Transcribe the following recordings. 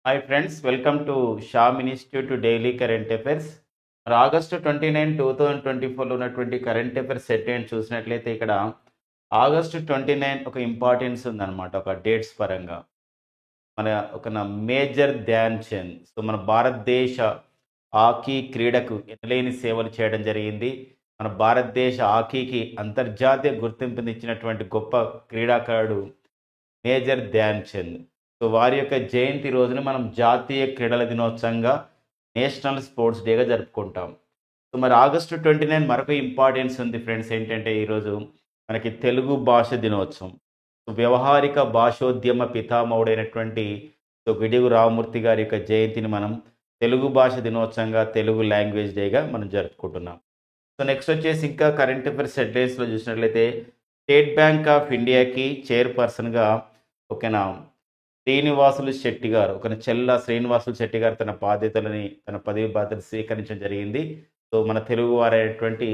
Hi friends, welcome to Sam institute daily current affairs. మరి August 29, 2024లో ఉన్నటువంటి current affairs set ఏంటి చూసినట్లయితే ఇక్కడ ఆగస్టు 29 ఒక ఇంపార్టెన్స్ ఉందన్నమాట. ఒక డేట్స్ పరంగా మన మేజర్ ధ్యాన్ చంద్. సో మన భారతదేశ హాకీ క్రీడకు ఎనలేని సేవలు చేయడం జరిగింది. మన భారతదేశ హాకీకి అంతర్జాతీయ గుర్తింపునిచ్చినటువంటి గొప్ప క్రీడాకారుడు మేజర్ ధ్యాన్ చంద్. సో వారి యొక్క జయంతి రోజున మనం జాతీయ క్రీడల దినోత్సవంగా నేషనల్ స్పోర్ట్స్ డేగా జరుపుకుంటాం. సో మరి ఆగస్టు 29 మరొక ఇంపార్టెన్స్ ఉంది ఫ్రెండ్స్. ఏంటంటే ఈరోజు మనకి తెలుగు భాష దినోత్సవం. సో వ్యవహారిక భాషోద్యమ పితామహుడైనటువంటి గిడుగు రామమూర్తి గారి యొక్క జయంతిని మనం తెలుగు భాష దినోత్సవంగా, తెలుగు లాంగ్వేజ్ డేగా మనం జరుపుకుంటున్నాం. సో నెక్స్ట్ వచ్చేసి ఇంకా కరెంట్ అఫైర్స్ హెడ్లైన్స్లో చూసినట్లయితే స్టేట్ బ్యాంక్ ఆఫ్ ఇండియాకి చైర్పర్సన్గా ఓకేనా శ్రీనివాసులు శెట్టి గారు, చెల్ల శ్రీనివాసులు శెట్టి గారు తన పదవి బాధ్యతలు స్వీకరించడం జరిగింది. సో మన తెలుగు వారైనటువంటి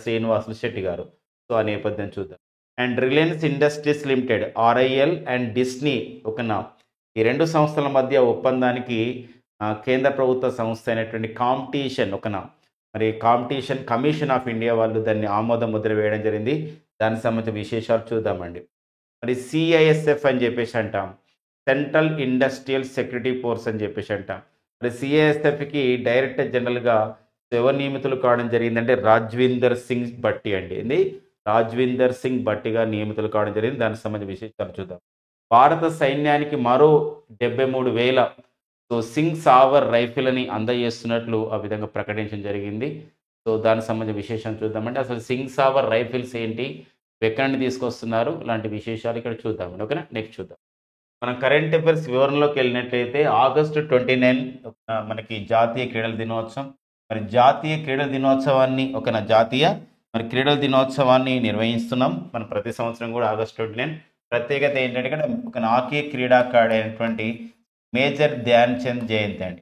శ్రీనివాసులు శెట్టి గారు. సో ఆ నేపథ్యం చూద్దాం. And Reliance industries limited RIL and Disney ఈ రెండు సంస్థల మధ్య ఒప్పందానికి కేంద్ర ప్రభుత్వ సంస్థ అయినటువంటి కాంపిటీషన్ కమిషన్ ఆఫ్ ఇండియా వాళ్ళు దాన్ని ఆమోద ముద్ర వేయడం జరిగింది. దానికి సంబంధించిన విశేషాలు చూద్దామండి. మరి సిఐఎస్ఎఫ్ అని చెప్పేసి అంటాం, సెంట్రల్ ఇండస్ట్రియల్ సెక్యూరిటీ ఫోర్స్ అని చెప్పేసి అంటాం. మరి సిఐఎస్ఎఫ్కి డైరెక్టర్ జనరల్గా ఎవరు నియమితులు కావడం జరిగిందంటే రాజ్విందర్ సింగ్ భట్టి అండి. రాజ్విందర్ సింగ్ భట్టిగా నియమితులు కావడం జరిగింది. దానికి సంబంధించిన విశేషాలు చూద్దాం. భారత సైన్యానికి మరో 73,000 సింగ్ సావర్ రైఫిల్ని అందజేస్తున్నట్లు ఆ విధంగా ప్రకటించడం జరిగింది. సో దానికి సంబంధించిన విశేషం చూద్దామంటే అసలు సింగ్ సావర్ రైఫిల్స్ ఏంటి, ఎక్కడి నుండి తీసుకొస్తున్నారు, ఇలాంటి విశేషాలు ఇక్కడ చూద్దామండి. ఓకేనా, నెక్స్ట్ చూద్దాం. మనం కరెంట్ అఫైర్స్ వివరణలోకి వెళ్ళినట్లయితే ఆగస్టు 29 మనకి జాతీయ క్రీడల దినోత్సవం. మరి జాతీయ క్రీడల దినోత్సవాన్ని క్రీడల దినోత్సవాన్ని నిర్వహిస్తున్నాం మనం ప్రతి సంవత్సరం కూడా. ఆగస్టు 29 ప్రత్యేకత ఏంటంటే ఇక్కడ హాకీ క్రీడాకారుడు అయినటువంటి మేజర్ ధ్యాన్ చంద్ జయంతి అండి.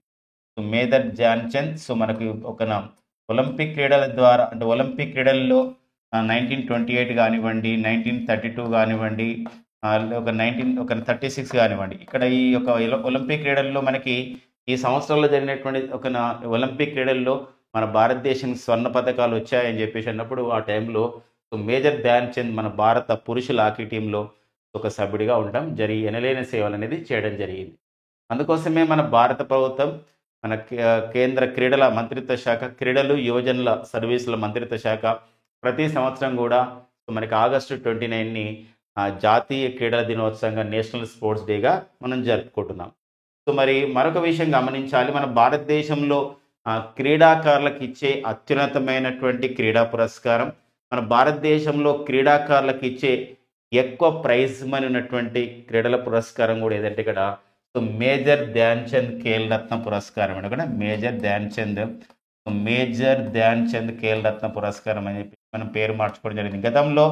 సో మేజర్ ధ్యాన్ చంద్ మనకి ఒలింపిక్ క్రీడల ద్వారా అంటే ఒలింపిక్ క్రీడల్లో 1928 కానివ్వండి, 1932 కానివ్వండి, 1936 కానివ్వండి, ఇక్కడ ఈ యొక్క ఒలింపిక్ క్రీడల్లో మనకి ఈ సంవత్సరంలో జరిగినటువంటి ఒలింపిక్ క్రీడల్లో మన భారతదేశం స్వర్ణ పథకాలు వచ్చాయని చెప్పేసి అన్నప్పుడు ఆ టైంలో మేజర్ ధ్యాన్ చంద్ మన భారత పురుషుల హాకీ టీంలో ఒక సభ్యుడిగా ఉండడం ఎనలేని సేవలు అనేది చేయడం జరిగింది. అందుకోసమే మన భారత ప్రభుత్వం మన కేంద్ర క్రీడల మంత్రిత్వ శాఖ, క్రీడలు యువజనుల సర్వీసుల మంత్రిత్వ శాఖ ప్రతి సంవత్సరం కూడా మనకి ఆగస్టు 29ని జాతీయ క్రీడల దినోత్సవంగా, నేషనల్ స్పోర్ట్స్ డేగా మనం జరుపుకుంటున్నాం. సో మరి మరొక విషయం గమనించాలి, మన భారతదేశంలో క్రీడాకారులకు ఇచ్చే అత్యున్నతమైనటువంటి క్రీడా పురస్కారం, మన భారతదేశంలో క్రీడాకారులకు ఇచ్చే ఎక్కువ ప్రైజ్ మనీ ఉన్నటువంటి క్రీడల పురస్కారం కూడా ఏదంటే ఇక్కడ మేజర్ ధ్యాన్ చంద్ ఖేల్ రత్న పురస్కారం అండి. కూడా మేజర్ ధ్యాన్ చంద్ ఖేల్ రత్న పురస్కారం అని చెప్పి మనం పేరు మార్చుకోవడం జరిగింది. గతంలో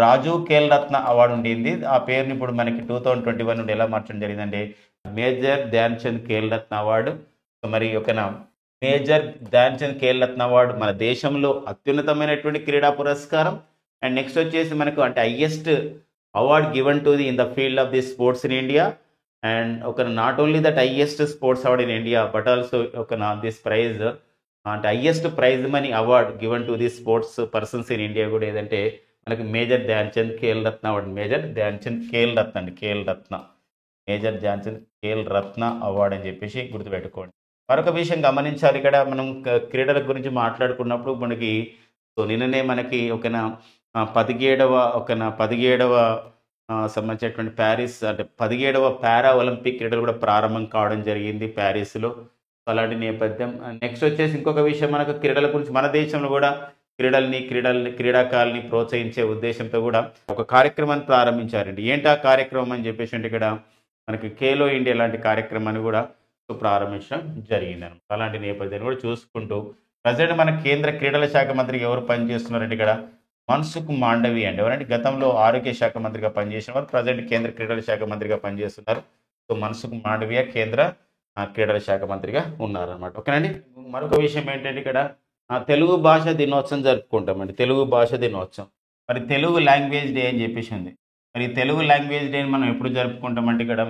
రాజీవ్ ఖేల్ రత్న అవార్డు ఉండింది. ఆ పేరుని ఇప్పుడు మనకి 2021 నుండి ఎలా మార్చడం జరిగిందంటే మేజర్ ధ్యాన్ చంద్ ఖేల్ రత్న అవార్డు. మరి మేజర్ ధ్యాన్ చంద్ ఖేల్ రత్న అవార్డు మన దేశంలో అత్యున్నతమైనటువంటి క్రీడా పురస్కారం. అండ్ నెక్స్ట్ వచ్చేసి మనకు highest award given to in the field of the sports in India. And not only that highest sports award in India but also this prize అంటే highest prize money award given to the sports persons in India కూడా ఏదంటే మనకి Major Dhyan Chand Khel Ratna award. Major Dhyan Chand Khel రత్న major Dhyan Chand Khel Ratna award అని చెప్పేసి గుర్తుపెట్టుకోండి. మరొక విషయం గమనించాలి, ఇక్కడ మనం క్రీడల గురించి మాట్లాడుకున్నప్పుడు మనకి నిన్ననే మనకి 17వ సంబంధించినటువంటి ప్యారిస్ అంటే 17వ పారా ఒలింపిక్ క్రీడలు కూడా ప్రారంభం కావడం జరిగింది ప్యారిస్లో. అలాంటి నేపథ్యం. నెక్స్ట్ వచ్చేసి ఇంకొక విషయం, మనకు క్రీడల గురించి మన దేశంలో కూడా క్రీడాకారుల్ని ప్రోత్సహించే ఉద్దేశంతో కూడా ఒక కార్యక్రమాన్ని ప్రారంభించారండి. ఏంటి ఆ కార్యక్రమం అని చెప్పేసి అంటే ఇక్కడ మనకి ఖేలో ఇండియా లాంటి కార్యక్రమాన్ని కూడా ప్రారంభించడం జరిగింది. అలాంటి నేపథ్యాన్ని కూడా చూసుకుంటూ ప్రజెంట్ మన కేంద్ర క్రీడల శాఖ మంత్రికి ఎవరు పనిచేస్తున్నారంటే ఇక్కడ మన్సుఖ్ మాండవీయ అండి. ఎవరంటే గతంలో ఆరోగ్య శాఖ మంత్రిగా పనిచేసిన వారు ప్రజెంట్ కేంద్ర క్రీడల శాఖ మంత్రిగా పనిచేస్తున్నారు. సో మన్సుఖ్ మాండవీయ కేంద్ర క్రీడల శాఖ మంత్రిగా ఉన్నారనమాట. ఓకేనండి. మరొక విషయం ఏంటంటే ఇక్కడ తెలుగు భాష దినోత్సవం జరుపుకుంటామండి. తెలుగు భాష దినోత్సవం మరి తెలుగు లాంగ్వేజ్ డే అని చెప్పేసి ఉంది. మరి తెలుగు లాంగ్వేజ్ డేని మనం ఎప్పుడు జరుపుకుంటామంటే ఇక్కడ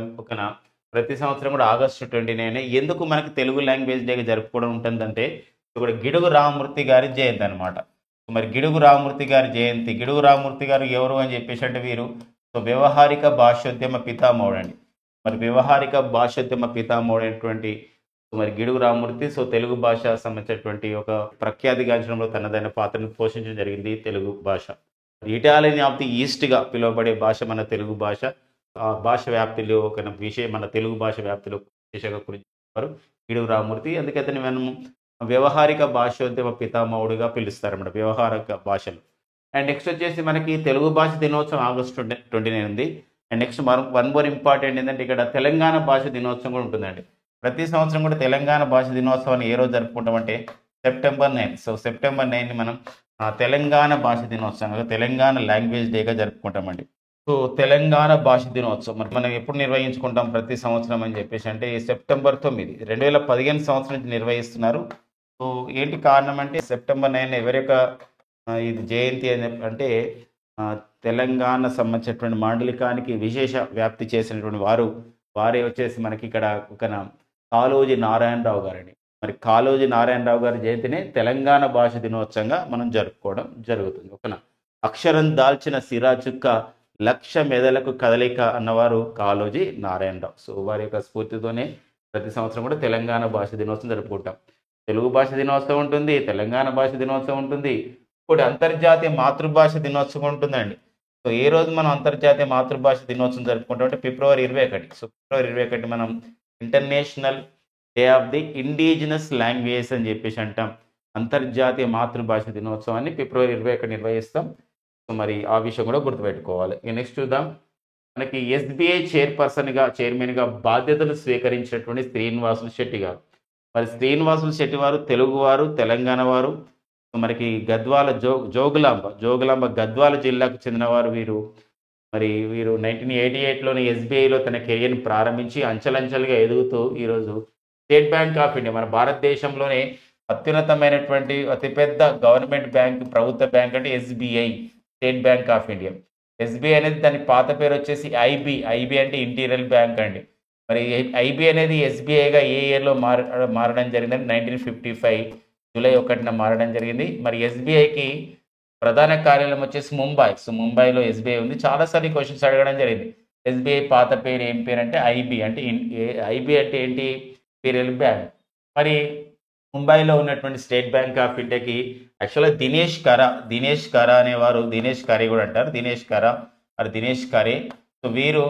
ప్రతి సంవత్సరం కూడా ఆగస్టు 29 ఎందుకు మనకి తెలుగు లాంగ్వేజ్ డే జరుపుకోవడం ఉంటుందంటే ఇప్పుడు గిడుగు రామమూర్తి గారి జయంతి అనమాట. మరి గిడుగు రామమూర్తి గారి జయంతి, గిడుగు రామమూర్తి గారు ఎవరు అని చెప్పేసి అంటే వీరు వ్యవహారిక భాషోద్యమ పితామహుడు అండి. మరి వ్యవహారిక భాషోద్యమ పితామహుడు అయినటువంటి మరి గిడుగు రామమూర్తి తెలుగు భాష సంబంధించినటువంటి ఒక ప్రఖ్యాతిగాంచడంలో తనదైన పాత్రను పోషించడం జరిగింది తెలుగు భాష. ఇటాలియన్ ఆఫ్ ది ఈస్ట్గా పిలువబడే భాష మన తెలుగు భాష. ఆ భాష వ్యాప్తిలో ఒక విషయం మన తెలుగు భాష వ్యాప్తిలో విశేషంగా గురించారు గిడుగు రామమూర్తి. అందుకే అతన్ని మనం వ్యవహారిక భాషోద్యమ పితామహుడుగా పిలుస్తారన్నమాట, వ్యవహారిక భాషలు. అండ్ నెక్స్ట్ వచ్చేసి మనకి తెలుగు భాష దినోత్సవం ఆగస్టు 29 ఉంది. And next one more important ఏంటంటే ఇక్కడ తెలంగాణ భాష దినోత్సవం కూడా ఉంటుందండి. ప్రతి సంవత్సరం కూడా తెలంగాణ భాష దినోత్సవాన్ని ఏ రోజు జరుపుకుంటామంటే సెప్టెంబర్ 9. సెప్టెంబర్ 9ని మనం తెలంగాణ భాష దినోత్సవంగా, తెలంగాణ లాంగ్వేజ్ డేగా జరుపుకుంటామండి. తెలంగాణ భాష దినోత్సవం మరి మనం ఎప్పుడు నిర్వహించుకుంటాం ప్రతి సంవత్సరం అని చెప్పేసి అంటే సెప్టెంబర్ 9, 2015 సంవత్సరం నుంచి నిర్వహిస్తున్నారు. ఏంటి కారణం అంటే సెప్టెంబర్ 9 ఎవరి యొక్క ఇది జయంతి అని అంటే తెలంగాణ సంబంధించినటువంటి మాండలికానికి విశేష వ్యాప్తి చేసినటువంటి వారే వచ్చేసి మనకి ఇక్కడ ఒక కాళోజీ నారాయణరావు గారండి. మరి కాళోజీ నారాయణరావు గారి జయంతిని తెలంగాణ భాష దినోత్సవంగా మనం జరుపుకోవడం జరుగుతుంది. అక్షరం దాల్చిన సిరా చుక్క, లక్ష మెదలకు కదలిక అన్నవారు కాళోజీ నారాయణరావు. వారి యొక్క స్ఫూర్తితోనే ప్రతి సంవత్సరం కూడా తెలంగాణ భాష దినోత్సవం జరుపుకుంటాం. తెలుగు భాష దినోత్సవం ఉంటుంది, తెలంగాణ భాష దినోత్సవం ఉంటుంది, ఇప్పుడు అంతర్జాతీయ మాతృభాష దినోత్సవం ఉంటుందండి. ఏ రోజు మనం అంతర్జాతీయ మాతృభాష దినోత్సవం జరుపుకుంటాం అంటే ఫిబ్రవరి 21. ఫిబ్రవరి 21 మనం international day of the indigenous language అని చెప్పేసి అంటాం. అంతర్జాతీయ మాతృభాష దినోత్సవాన్ని ఫిబ్రవరి 21 నిర్వహిస్తాం. మరి ఆ విషయం కూడా గుర్తుపెట్టుకోవాలి. నెక్స్ట్ చూద్దాం. మనకి ఎస్బీఐ చైర్మన్గా బాధ్యతలు స్వీకరించినటువంటి శ్రీనివాసులు శెట్టి గారు. మరి శ్రీనివాసులు శెట్టి వారు తెలుగువారు, తెలంగాణ వారు. మనకి గద్వాల జోగులాంబ గద్వాల జిల్లాకు చెందినవారు వీరు. వీరు 1988లోని ఎస్బీఐలో తన కెరియర్ని ప్రారంభించి అంచెలంచెలుగా ఎదుగుతూ ఈరోజు స్టేట్ బ్యాంక్ ఆఫ్ ఇండియా, మన భారతదేశంలోనే అత్యున్నతమైనటువంటి అతిపెద్ద గవర్నమెంట్ బ్యాంక్, ప్రభుత్వ బ్యాంక్ అంటే SBI, state bank of India. SBI అనేది దాని పాత పేరు వచ్చేసి ఐబీ అంటే ఇంటీరియర్ బ్యాంక్ అండి. మరి ఐబీ అనేది ఎస్బీఐగా ఏ ఇయర్లో మారడం జరిగిందంటే 1955 జూలై 1న మారడం జరిగింది. మరి ఎస్బీఐకి ప్రధాన కార్యాలయం వచ్చేసి ముంబైలో ఎస్బీఐ ఉంది. చాలాసార్లు క్వశ్చన్స్ అడగడం జరిగింది. ఎస్బీఐ పాత పేరు ఏం పేరు అంటే ఐబీ అంటే ఏంటి, ఇంటీరియర్ బ్యాంక్. మరి ముంబైలో ఉన్నటువంటి స్టేట్ బ్యాంక్ ఆఫ్ ఇండియాకి యాక్చువల్గా దినేష్ కరా అనేవారు, దినేష్ కరే కూడా అంటారు, దినేష్ కరే. వీరు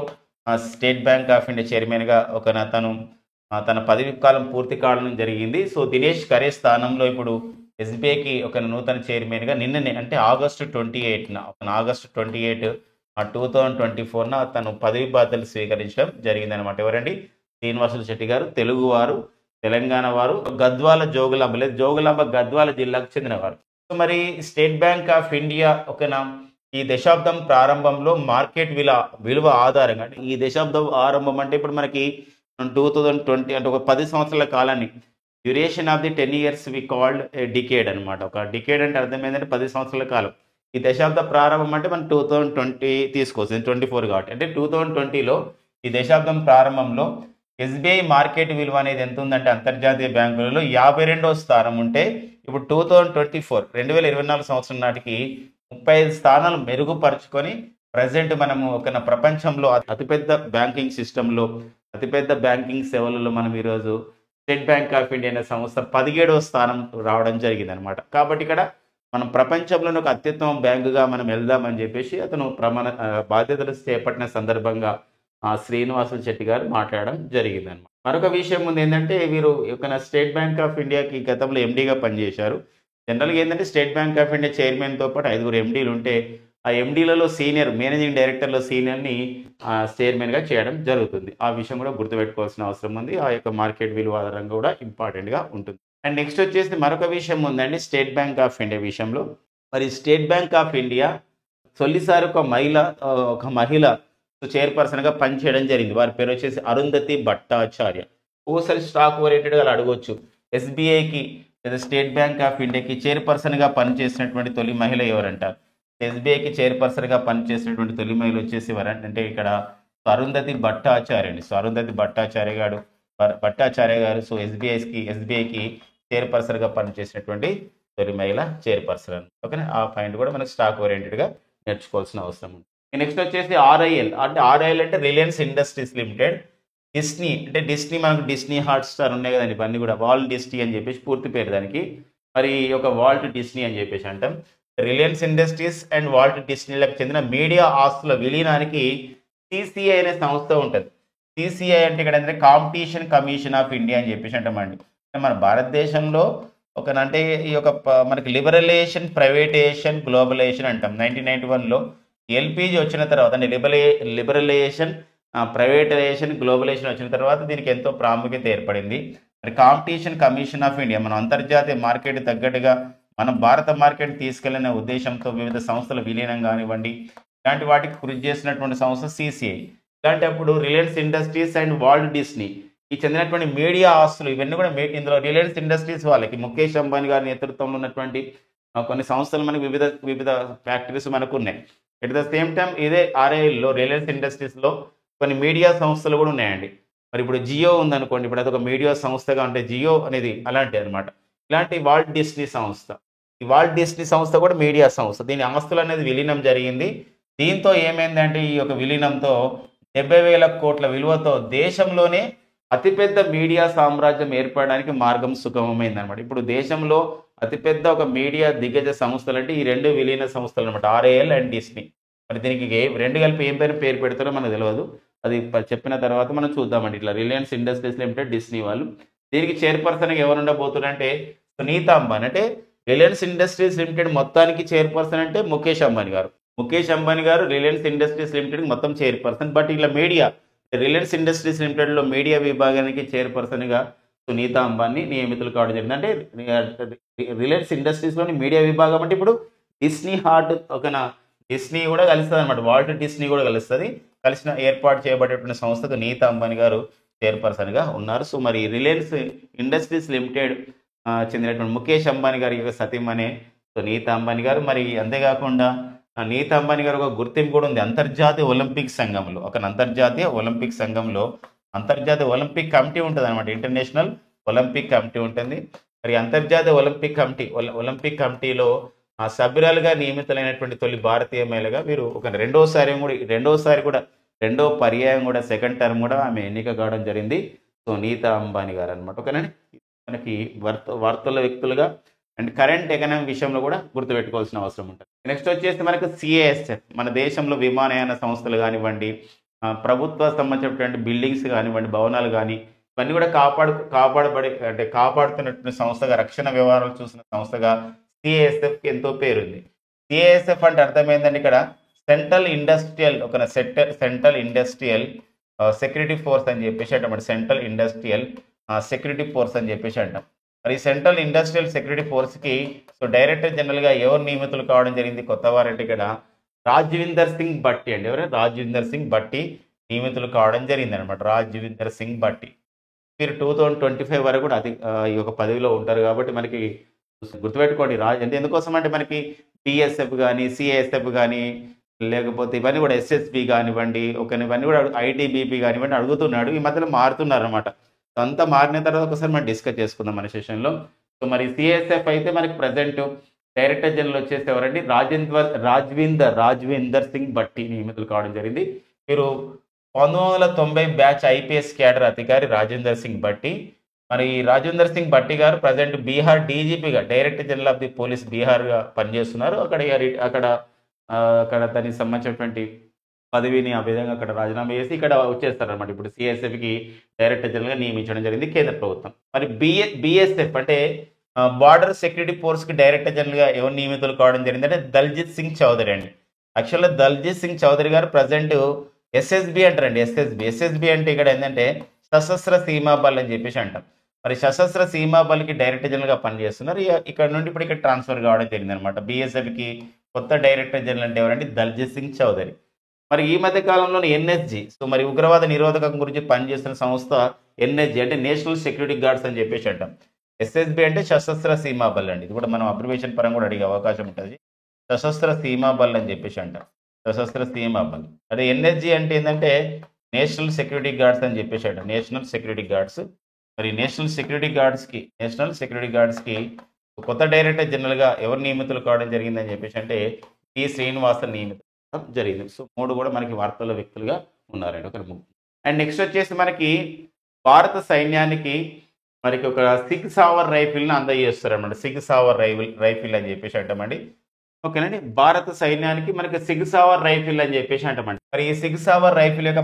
స్టేట్ బ్యాంక్ ఆఫ్ ఇండియా చైర్మన్గా తన పదవి కాలం పూర్తి కావడం జరిగింది. దినేష్ కరే స్థానంలో ఇప్పుడు ఎస్బీఐకి ఒక నూతన చైర్మన్గా నిన్ననే అంటే ఆగస్టు 28, 2024 తను పదవి బాధ్యతలు స్వీకరించడం జరిగిందనమాట. ఎవరండి? శ్రీనివాసులు శెట్టి గారు. తెలుగువారు, తెలంగాణ వారు, జోగులాంబ గద్వాల జిల్లాకు చెందినవారు. మరి స్టేట్ బ్యాంక్ ఆఫ్ ఇండియా ఈ దశాబ్దం ప్రారంభంలో మార్కెట్ విలువ ఆధారంగా అంటే ఈ దశాబ్దం ఆరంభం అంటే ఇప్పుడు మనకి 2020 అంటే ఒక 10 సంవత్సరాల కాలాన్ని, duration of the 10 years we called decade అనమాట. ఒక డికేడ్ అంటే అర్థం ఏంటంటే 10 సంవత్సరాల కాలం. ఈ దశాబ్ద ప్రారంభం అంటే మనం 2020 తీసుకోవచ్చు, 24 కాబట్టి. అంటే 2020లో ఈ దశాబ్దం ప్రారంభంలో ఎస్బీఐ మార్కెట్ విలువ అనేది ఎంత ఉందంటే అంతర్జాతీయ బ్యాంకులలో 52వ స్థానం ఉంటే ఇప్పుడు 2024 సంవత్సరం నాటికి 35 స్థానాలు మెరుగుపరుచుకొని ప్రజెంట్ మనము ప్రపంచంలో అతిపెద్ద బ్యాంకింగ్ సిస్టంలో, అతిపెద్ద బ్యాంకింగ్ సేవలలో మనం ఈరోజు స్టేట్ బ్యాంక్ ఆఫ్ ఇండియా అనే సంస్థ 17వ స్థానం రావడం జరిగింది అనమాట. కాబట్టి ఇక్కడ మనం ప్రపంచంలోని ఒక అత్యుత్తమ బ్యాంకుగా మనం వెళ్దామని చెప్పేసి అతను బాధ్యతలు చేపట్టిన సందర్భంగా శ్రీనివాసులు శెట్టి గారు మాట్లాడడం జరిగింది అనమాట. మరొక విషయం ఉంది ఏంటంటే వీరు స్టేట్ బ్యాంక్ ఆఫ్ ఇండియాకి గతంలో ఎండీగా పనిచేశారు. జనరల్గా ఏంటంటే స్టేట్ బ్యాంక్ ఆఫ్ ఇండియా చైర్మన్తో పాటు 5 ఎండీలు ఉంటే ఆ ఎండీలలో మేనేజింగ్ డైరెక్టర్లో సీనియర్ని చైర్మన్గా చేయడం జరుగుతుంది. ఆ విషయం కూడా గుర్తుపెట్టుకోవాల్సిన అవసరం ఉంది. ఆ యొక్క మార్కెట్ విలువ ఆధారంగా కూడా ఇంపార్టెంట్గా ఉంటుంది. అండ్ నెక్స్ట్ వచ్చేసి మరొక విషయం ఉందండి స్టేట్ బ్యాంక్ ఆఫ్ ఇండియా విషయంలో. మరి స్టేట్ బ్యాంక్ ఆఫ్ ఇండియా తొలిసారి ఒక మహిళ చైర్పర్సన్గా పనిచేయడం జరిగింది. వారి పేరు వచ్చేసి అరుంధతి భట్టాచార్య. ఒకసారి స్టాక్ ఓరియంటెడ్గా అడగవచ్చు, ఎస్బీఐకి లేదా స్టేట్ బ్యాంక్ ఆఫ్ ఇండియాకి చైర్పర్సన్గా పనిచేసినటువంటి తొలి మహిళ ఎవరంటారు? ఎస్బీఐకి చైర్పర్సన్గా పనిచేసినటువంటి తొలి మహిళ వచ్చేసి ఎవరంటే ఇక్కడ అరుంధతి భట్టాచార్య అండి. సో అరుంధతి భట్టాచార్య గారు సో ఎస్బీఐకి చైర్పర్సన్గా పనిచేసినటువంటి తొలి మహిళ చైర్పర్సన్ అని. ఓకేనా, ఆ పాయింట్ కూడా మనకు స్టాక్ ఓరియంటెడ్గా నేర్చుకోవాల్సిన అవసరం ఉంది. నెక్స్ట్ వచ్చేసి ఆర్ఐఎల్ అంటే రిలయన్స్ ఇండస్ట్రీస్ లిమిటెడ్. డిస్నీ మనకు డిస్నీ హాట్స్టార్ ఉన్నాయి కదండి, ఇవన్నీ కూడా వాల్ట్ డిస్నీ అని చెప్పేసి పూర్తి పేరు దానికి. మరి ఒక వాల్ట్ డిస్నీ అని చెప్పేసి అంటాం. రిలయన్స్ ఇండస్ట్రీస్ అండ్ వాల్ట్ డిస్నీలకు చెందిన మీడియా ఆస్తుల విలీనానికి సిసిఐ అనే సంస్థ ఉంటుంది. సిసిఐ అంటే ఇక్కడ ఏంటంటే కాంపిటీషన్ కమిషన్ ఆఫ్ ఇండియా అని చెప్పేసి అంటామండి. మన భారతదేశంలో అంటే ఈ యొక్క మనకి లిబరలైజేషన్, ప్రైవేటైజేషన్, గ్లోబలైజేషన్ అంటాం. 1991లో ఎల్పిజి వచ్చిన తర్వాత అంటే లిబరలైజేషన్, ప్రైవేటైజేషన్, గ్లోబలైజేషన్ వచ్చిన తర్వాత దీనికి ఎంతో ప్రాముఖ్యత ఏర్పడింది. మరి కాంపిటీషన్ కమిషన్ ఆఫ్ ఇండియా మన అంతర్జాతీయ మార్కెట్ తగ్గట్టుగా మనం భారత మార్కెట్ తీసుకెళ్లిన ఉద్దేశంతో వివిధ సంస్థల విలీనం కానివ్వండి ఇలాంటి వాటికి కృషి చేసినటువంటి సంస్థ సిసిఐ. ఇలాంటప్పుడు Reliance Industries and Walt Disney ఈ చెందినటువంటి మీడియా ఆస్తులు ఇవన్నీ కూడా ఇందులో రిలయన్స్ ఇండస్ట్రీస్ వాళ్ళకి ముఖేష్ అంబానీ గారి నేతృత్వంలో ఉన్నటువంటి కొన్ని సంస్థలు మనకి వివిధ ఫ్యాక్టరీస్ మనకు ఉన్నాయి. ఎట్ ద సేమ్ టైం ఇదే ఆర్ఐఎల్లో రిలయన్స్ ఇండస్ట్రీస్లో కొన్ని మీడియా సంస్థలు కూడా ఉన్నాయండి. మరి ఇప్పుడు జియో ఉందనుకోండి, ఇప్పుడు అదొక మీడియా సంస్థగా అంటే జియో అనేది అలాంటిది అనమాట. ఇలాంటి వాల్ట్ డిస్నీ సంస్థ, ఈ వాల్ట్ డిస్నీ సంస్థ కూడా మీడియా సంస్థ. దీని ఆస్తులు అనేది విలీనం జరిగింది. దీంతో ఏమైందంటే ఈ యొక్క విలీనంతో 70,000 కోట్ల విలువతో దేశంలోనే అతిపెద్ద మీడియా సామ్రాజ్యం ఏర్పడడానికి మార్గం సుగమమైంది అనమాట. ఇప్పుడు దేశంలో అతిపెద్ద ఒక మీడియా దిగ్గజ సంస్థలు అంటే ఈ రెండు విలీన సంస్థలు అనమాట, ఆర్ఐఎల్ అండ్ డిస్నీ. మరి దీనికి రెండు కలిపి ఏం పేరు పెడతారో మనకు తెలియదు, అది చెప్పిన తర్వాత మనం చూద్దామండి. ఇట్లా రిలయన్స్ ఇండస్ట్రీస్ లిమిటెడ్, డిస్నీ వాళ్ళు. దీనికి చైర్పర్సన్గా ఎవరు ఉండబోతున్నారంటే సునీత అంబానీ. అంటే రిలయన్స్ ఇండస్ట్రీస్ లిమిటెడ్ మొత్తానికి చైర్పర్సన్ అంటే ముఖేష్ అంబానీ గారు రిలయన్స్ ఇండస్ట్రీస్ లిమిటెడ్ మొత్తం చైర్పర్సన్. బట్ ఇలా రిలయన్స్ ఇండస్ట్రీస్ లిమిటెడ్లో మీడియా విభాగానికి చైర్పర్సన్గా సునీత అంబానీ నియమితులు కావడం జరిగింది. అంటే రిలయన్స్ ఇండస్ట్రీస్లోని మీడియా విభాగం అంటే ఇప్పుడు డిస్నీ కూడా కలుస్తుంది అనమాట, వాల్ట్ డిస్నీ కూడా కలిసిన ఏర్పాటు చేయబడేటువంటి సంస్థకు నీతా అంబానీ గారు చైర్పర్సన్గా ఉన్నారు. సో మరి రిలయన్స్ ఇండస్ట్రీస్ లిమిటెడ్ చెందినటువంటి ముఖేష్ అంబానీ గారి యొక్క సతీమణి సో నీతా అంబానీ గారు. మరి అంతేకాకుండా నీతా అంబానీ గారు ఒక గుర్తింపు కూడా ఉంది అంతర్జాతీయ ఒలింపిక్ సంఘంలో. అంతర్జాతీయ ఒలింపిక్ కమిటీ ఉంటుంది అనమాట, ఇంటర్నేషనల్ ఒలింపిక్ కమిటీ ఉంటుంది. మరి అంతర్జాతీయ ఒలింపిక్ కమిటీలో సభ్యురాలుగా నియమితులైనటువంటి తొలి భారతీయ మహిళగా వీరు ఒక రెండో పర్యాయం కూడా సెకండ్ టర్మ్ కూడా ఆమె ఎన్నిక కావడం జరిగింది. సో నీతా అంబానీ గారు అనమాట. ఓకేనండి, మనకి వార్తల వ్యక్తులుగా అండ్ కరెంట్ ఎకనామీ విషయంలో కూడా గుర్తుపెట్టుకోవాల్సిన అవసరం ఉంటుంది. నెక్స్ట్ వచ్చేసి మనకు సిఏఎస్ఎఫ్, మన దేశంలో విమానయాన సంస్థలు కానివ్వండి, ప్రభుత్వ సంబంధించినటువంటి బిల్డింగ్స్ కానివ్వండి, భవనాలు కానీ ఇవన్నీ కూడా కాపాడుతున్నటువంటి సంస్థగా, రక్షణ వ్యవహారాలు చూసిన సంస్థగా సిఏఎస్ఎఫ్కి ఎంతో పేరుంది. సిఏఎస్ఎఫ్ అంటే అర్థమైందండి ఇక్కడ సెంట్రల్ ఇండస్ట్రియల్ సెక్యూరిటీ ఫోర్స్ అని చెప్పేసి అంటాం. సెంట్రల్ ఇండస్ట్రియల్ సెక్యూరిటీ ఫోర్స్ అని చెప్పేసి అంటాం. మరి సెంట్రల్ ఇండస్ట్రియల్ సెక్యూరిటీ ఫోర్స్కి సో డైరెక్టర్ జనరల్గా ఎవరు నియమితులు కావడం జరిగింది, కొత్త వారంటే ఇక్కడ రాజ్విందర్ సింగ్ భట్టి అండి. రాజ్విందర్ సింగ్ భట్టి నియమితులు కావడం జరిగింది అనమాట. రాజ్విందర్ సింగ్ భట్టి మీరు 2025 వరకు కూడా ఈ యొక్క పదవిలో ఉంటారు కాబట్టి మనకి గుర్తుపెట్టుకోండి. ఎందుకోసం అంటే మనకి బిఎస్ఎఫ్ కానీ, సిఏఎస్ఎఫ్ కానీ, లేకపోతే ఇవన్నీ కూడా ఎస్ఎస్బి కానివ్వండి, ఇవన్నీ కూడా ఐటీబీపీ కానివ్వండి అడుగుతున్నాడు. ఈ మధ్యలో మారుతున్నారు అనమాట. అంతా మారిన తర్వాత ఒకసారి మనం డిస్కస్ చేసుకుందాం మన సెషన్లో. సో మరి సిఎస్ఎఫ్ అయితే మనకి ప్రజెంట్ డైరెక్టర్ జనరల్ వచ్చేసి ఎవరండి, రాజ్విందర్ సింగ్ భట్టి నియమితులు కావడం జరిగింది. మీరు 1990 బ్యాచ్ ఐపీఎస్ క్యాడర్ అధికారి రాజేందర్ సింగ్ భట్టి. మరి రాజేందర్ సింగ్ భట్టి గారు ప్రజెంట్ బీహార్ డీజీపీగా, director general of the police బీహార్గా పనిచేస్తున్నారు. అక్కడ దానికి సంబంధించినటువంటి పదవిని ఆ విధంగా అక్కడ రాజీనామా చేసి ఇక్కడ వచ్చేస్తారనమాట. ఇప్పుడు సిఎస్ఎఫ్కి డైరెక్టర్ జనరల్గా నియమించడం జరిగింది కేంద్ర ప్రభుత్వం. మరి బిఎస్ఎఫ్ అంటే బార్డర్ సెక్యూరిటీ ఫోర్స్కి డైరెక్టర్ జనరల్గా ఎవరు నియమితులు కావడం జరిగింది అంటే దల్జిత్ సింగ్ చౌదరి అండి. యాక్చువల్గా దల్జిత్ సింగ్ చౌదరి గారు ప్రజెంట్ ఎస్ఎస్బి అంటారండి. ఎస్ఎస్బి అంటే ఇక్కడ ఏంటంటే సశస్త్ర సీమాబల్ అని చెప్పేసి అంటాం. మరి సశస్త్ర సీమాబల్కి డైరెక్టర్ జనరల్గా పనిచేస్తున్నారు. ఇక్కడ నుండి ఇప్పుడు ఇక్కడ ట్రాన్స్ఫర్ కావడం జరిగింది అనమాట. బిఎస్ఎఫ్కి కొత్త డైరెక్టర్ జనరల్ అంటే ఎవరంటే దల్జిత్ సింగ్ చౌదరి. మరి ఈ మధ్య కాలంలో ఎన్ఎస్జి, సో మరి ఉగ్రవాద నిరోధకం గురించి పనిచేస్తున్న సంస్థ ఎన్ఎస్జి అంటే నేషనల్ సెక్యూరిటీ గార్డ్స్ అని చెప్పేసి అంటాం. ఎస్ఎస్బి అంటే సశస్త్ర సీమాబల్ అండి. ఇది కూడా మనం అబ్రివేషన్ పరంగా కూడా అడిగే అవకాశం ఉంటుంది. సశస్త్ర సీమాబల్ అని చెప్పేసి అంటాం, సశస్త్ర సీమాబల్. అదే ఎన్ఎస్జి అంటే ఏంటంటే నేషనల్ సెక్యూరిటీ గార్డ్స్ అని చెప్పేసాడు. National security guards. మరి నేషనల్ సెక్యూరిటీ గార్డ్స్కి కొత్త డైరెక్టర్ జనరల్గా ఎవరు నియమితులు కావడం జరిగిందని చెప్పేసి అంటే టి శ్రీనివాసన్ నియమితం జరిగింది. సో 3 కూడా మనకి వార్తల్లో వ్యక్తులుగా ఉన్నారండి. ఒక అండ్ నెక్స్ట్ వచ్చేసి మనకి భారత సైన్యానికి మనకి ఒక 6 సావర్ రైఫిల్ని అందజేస్తారన్నమాట. 6 సావర్ రైఫిల్ అని చెప్పేసి అంటామండి. ఓకేనండి. భారత సైన్యానికి మనకి 6 సావర్ రైఫిల్ అని చెప్పేసి అంటామండి. మరి ఈ 6 సావర్ రైఫిల్ యొక్క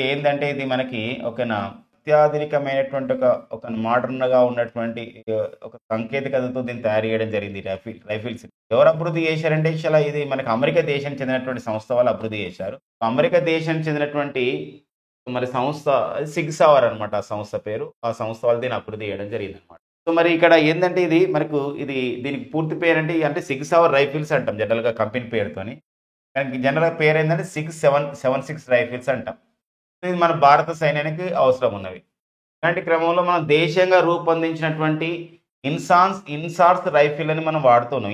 ఏంటంటే ఇది మనకి ఒకనా అత్యాధునికమైనటువంటి ఒక మోడర్న్గా ఉన్నటువంటి ఒక సాంకేతికతతో దీన్ని తయారు చేయడం జరిగింది. రైఫిల్స్ ఎవరు అభివృద్ధి చేశారంటే చాలా ఇది మనకి అమెరికా దేశానికి చెందినటువంటి సంస్థ వాళ్ళు అభివృద్ధి చేశారు. అమెరికా దేశానికి చెందినటువంటి మరి సంస్థ 6 సావర్ అనమాట. ఆ సంస్థ పేరు. ఆ సంస్థ వాళ్ళు దీన్ని అభివృద్ధి చేయడం జరిగింది అనమాట. సో మరి ఇక్కడ ఏంటంటే ఇది మనకు దీనికి పూర్తి పేరు అంటే 6 సావర్ రైఫిల్స్ అంటాం జనరల్గా కంపెనీ పేరుతోని. కానీ జనరల్ పేరు ఏంటంటే 6776 రైఫిల్స్ అంటాం. ఇది మన భారత సైన్యానికి అవసరం ఉన్నవి. ఇలాంటి క్రమంలో మనం దేశంగా రూపొందించినటువంటి ఇన్సాస్ రైఫిల్ అని మనం వాడుతున్నాం.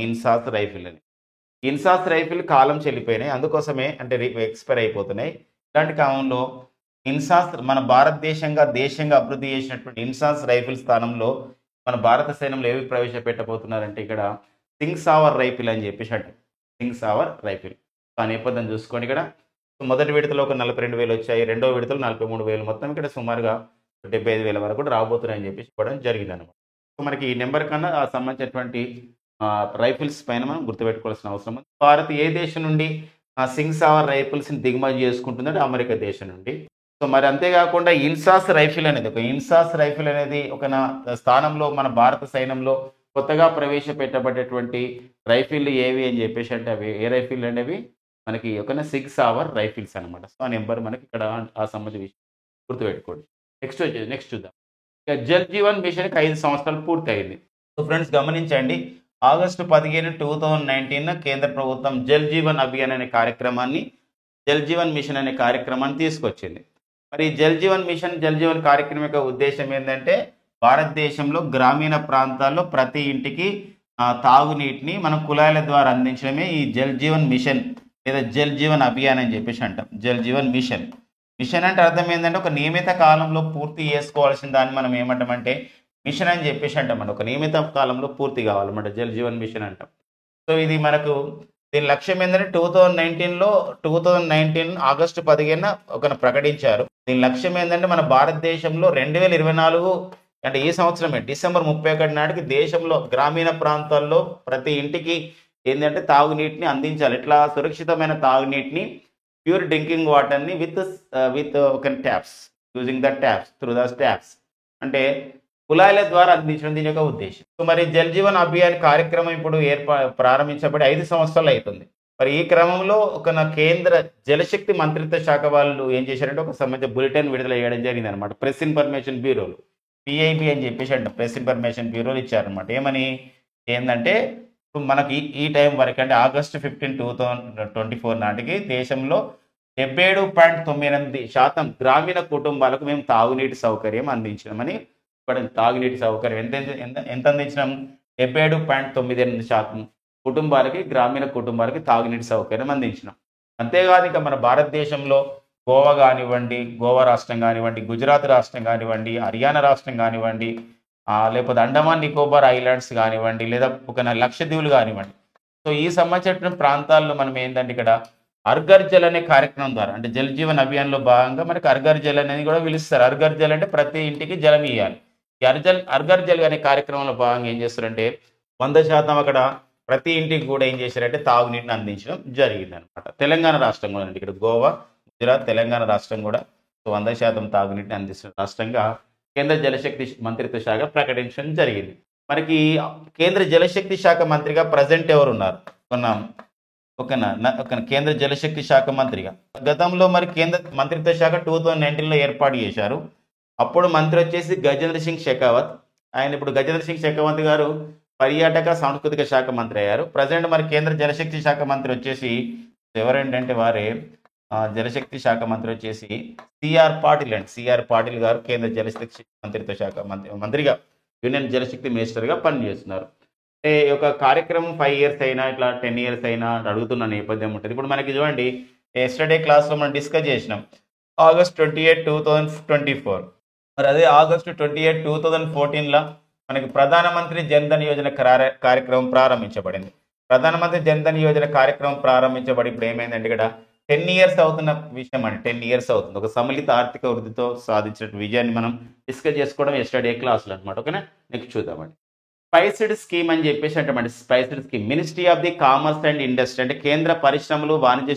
ఇన్సాస్ రైఫిల్ కాలం చెల్లిపోయినాయి, అందుకోసమే అంటే ఎక్స్పైర్ అయిపోతున్నాయి. ఇలాంటి క్రమంలో మన భారతదేశంగా అభివృద్ధి చేసినటువంటి ఇన్సాస్ రైఫిల్ స్థానంలో మన భారత సైన్యంలో ఏవి ప్రవేశపెట్టబోతున్నారంటే ఇక్కడ 6 సావర్ రైఫిల్ అని చెప్పేసి అంటే 6 సావర్ రైఫిల్. ఆ నేపథ్యం చూసుకోండి. ఇక్కడ మొదటి విడతలో ఒక 42,000 వచ్చాయి, రెండో విడతలో 43,000, మొత్తం ఇక్కడ సుమారుగా 75,000 వరకు కూడా రాబోతున్నాయని చెప్పేసి ఇవ్వడం జరిగింది అనమాట. సో మనకి ఈ నెంబర్ కన్నా సంబంధించినటువంటి రైఫిల్స్ పైన మనం గుర్తుపెట్టుకోవాల్సిన అవసరం ఉంది. భారత్ ఏ దేశం నుండి 6 సావర్ రైఫిల్స్ని దిగుమతి చేసుకుంటుందంటే అమెరికా దేశం నుండి. సో మరి అంతేకాకుండా ఇన్సాస్ రైఫిల్ అనేది ఒక స్థానంలో మన భారత సైన్యంలో కొత్తగా ప్రవేశపెట్టబడేటువంటి రైఫిల్ ఏవి అని చెప్పేసి అంటే అవి ఏ రైఫిల్ అనేవి మనకి ఒక 6 సావర్ రైఫిల్స్ అనమాట. సో ఆ నెంబర్ మనకి ఇక్కడ ఆ సంబంధించిన విషయం గుర్తుపెట్టుకోండి. నెక్స్ట్ చూద్దాం. ఇక జల్ జీవన్ మిషన్కి 5 సంవత్సరాలు పూర్తయింది. సో ఫ్రెండ్స్ గమనించండి, ఆగస్టు 15, 2019 కేంద్ర ప్రభుత్వం జల్ జీవన్ అభియాన్ అనే కార్యక్రమాన్ని మిషన్ అనే కార్యక్రమాన్ని తీసుకొచ్చింది. మరి జల్ జీవన్ కార్యక్రమం యొక్క ఉద్దేశం ఏంటంటే భారతదేశంలో గ్రామీణ ప్రాంతాల్లో ప్రతి ఇంటికి తాగునీటిని మనం కుళాయిల ద్వారా అందించడమే ఈ జల్ జీవన్ మిషన్ లేదా జల్ జీవన్ అభియాన్ అని చెప్పేసి అంటాం. జల్ జీవన్ మిషన్ అంటే అర్థం ఏంటంటే ఒక నియమిత కాలంలో పూర్తి చేసుకోవాల్సిన దాన్ని మనం ఏమంటామంటే మిషన్ అని చెప్పేసి అంటామండి. ఒక నియమిత కాలంలో పూర్తి కావాలన్నమాట జల్ జీవన్ మిషన్ అంటాం. సో ఇది మనకు దీని లక్ష్యం ఏంటంటే 2019 ఆగస్టు 15 ఒక ప్రకటించారు. దీని లక్ష్యం ఏంటంటే మన భారతదేశంలో 2024 అంటే ఈ సంవత్సరమే డిసెంబర్ 31 నాటికి దేశంలో గ్రామీణ ప్రాంతాల్లో ప్రతి ఇంటికి ఏంటంటే తాగునీటిని అందించాలి. ఇట్లా సురక్షితమైన తాగునీటిని ప్యూర్ డ్రింకింగ్ వాటర్ని విత్ ఒక taps using the taps through the taps అంటే కుళాయిల ద్వారా అందించడం దీని యొక్క ఉద్దేశం. సో మరి జల్ జీవన్ అభియాన్ కార్యక్రమం ఇప్పుడు ప్రారంభించబడి 5 సంవత్సరాలు అవుతుంది. మరి ఈ క్రమంలో ఒక కేంద్ర జలశక్తి మంత్రిత్వ శాఖ వాళ్ళు ఏం చేశారంటే ఒక సంబంధించిన బులెటిన్ విడుదల చేయడం జరిగింది అనమాట. ప్రెస్ ఇన్ఫర్మేషన్ బ్యూరోలు పిఐబి అని చెప్పేసి అంటే ప్రెస్ ఇన్ఫర్మేషన్ బ్యూరోలు ఇచ్చారనమాట. ఏంటంటే మనకి ఈ టైం వరకు అంటే ఆగస్టు 15, 2024 నాటికి దేశంలో 77.98% గ్రామీణ కుటుంబాలకు మేము తాగునీటి సౌకర్యం అందించినామని. తాగునీటి సౌకర్యం ఎంత అందించినాం? 77.98% గ్రామీణ కుటుంబాలకి తాగునీటి సౌకర్యం అందించినాం. అంతేకాదు ఇక మన భారతదేశంలో గోవా రాష్ట్రం కానివ్వండి, గుజరాత్ రాష్ట్రం కానివ్వండి, హర్యానా రాష్ట్రం కానివ్వండి, లేకపోతే అండమాన్ నికోబార్ ఐలాండ్స్ కానివ్వండి, లేదా ఒక లక్షద్వీపులు కానివ్వండి. సో ఈ సంబంధించిన ప్రాంతాల్లో మనం ఏంటంటే ఇక్కడ అర్ఘర్ జల్ అనే కార్యక్రమం ద్వారా అంటే జల్ జీవన్ అభియాన్లో భాగంగా మనకి అర్ఘర్ జల్ అనేది కూడా పిలుస్తారు. అర్ఘర్ జల్ అంటే ప్రతి ఇంటికి జలం ఇవ్వాలి. ఈ అర్ఘర్ జల్ అనే కార్యక్రమంలో భాగంగా ఏం చేస్తారంటే 100% అక్కడ ప్రతి ఇంటికి కూడా ఏం చేశారంటే తాగునీటిని అందించడం జరిగింది అనమాట. తెలంగాణ రాష్ట్రం కూడా అండి, ఇక్కడ గోవా, గుజరాత్, తెలంగాణ రాష్ట్రం కూడా 100% తాగునీటిని అందిస్తున్న రాష్ట్రంగా కేంద్ర జలశక్తి మంత్రిత్వ శాఖ ప్రకటించడం జరిగింది. మనకి కేంద్ర జలశక్తి శాఖ మంత్రిగా ప్రజెంట్ ఎవరు ఉన్నారు? ఒక కేంద్ర జలశక్తి శాఖ మంత్రిగా గతంలో మరి కేంద్ర మంత్రిత్వ శాఖ 2019లో ఏర్పాటు చేశారు. అప్పుడు మంత్రి వచ్చేసి గజేంద్ర సింగ్ షెకావత్. ఆయన ఇప్పుడు గజేంద్ర సింగ్ షెకావత్ గారు పర్యాటక సాంస్కృతిక శాఖ మంత్రి అయ్యారు. ప్రజెంట్ మరి కేంద్ర జలశక్తి శాఖ మంత్రి వచ్చేసి ఎవరేంటంటే వారే జలశక్తి శాఖ మంత్రి వచ్చేసి సిఆర్ పాటిల్ గారు కేంద్ర జలశక్తి మంత్రిత్వ శాఖ మంత్రిగా యూనియన్ జలశక్తి మినిస్టర్గా పనిచేస్తున్నారు. అంటే ఒక కార్యక్రమం 5 years అయినా ఇట్లా 10 years అయినా అడుగుతున్న నేపథ్యం ఉంటుంది. ఇప్పుడు మనకి చూడండి, ఎస్టర్డే క్లాస్లో మనం డిస్కస్ చేసినాం. ఆగస్ట్ 28 2024. మరి అదే ఆగస్టు 28 2014 మనకి ప్రధానమంత్రి జన్ధన్ యోజన కార్యక్రమం ప్రారంభించబడింది. ప్రధానమంత్రి జన్ధన్ యోజన కార్యక్రమం ప్రారంభించబడి ఇప్పుడు ఏమైందంటే ఇక్కడ 10 ఇయర్స్ అవుతున్న విషయం అండి. 10 ఇయర్స్ అవుతుంది. ఒక సమ్మిళిత ఆర్థిక వృద్ధితో సాధించిన విజయాన్ని మనం డిస్కస్ చేసుకోవడం ఎస్టర్డే క్లాసులు అనమాట. ఓకేనా, నెక్స్ట్ చూద్దామండి. స్పైస్డ్ స్కీమ్ అని చెప్పేసి అంటామండి. Spiced scheme ministry of the commerce and industry అంటే కేంద్ర పరిశ్రమలు వాణిజ్య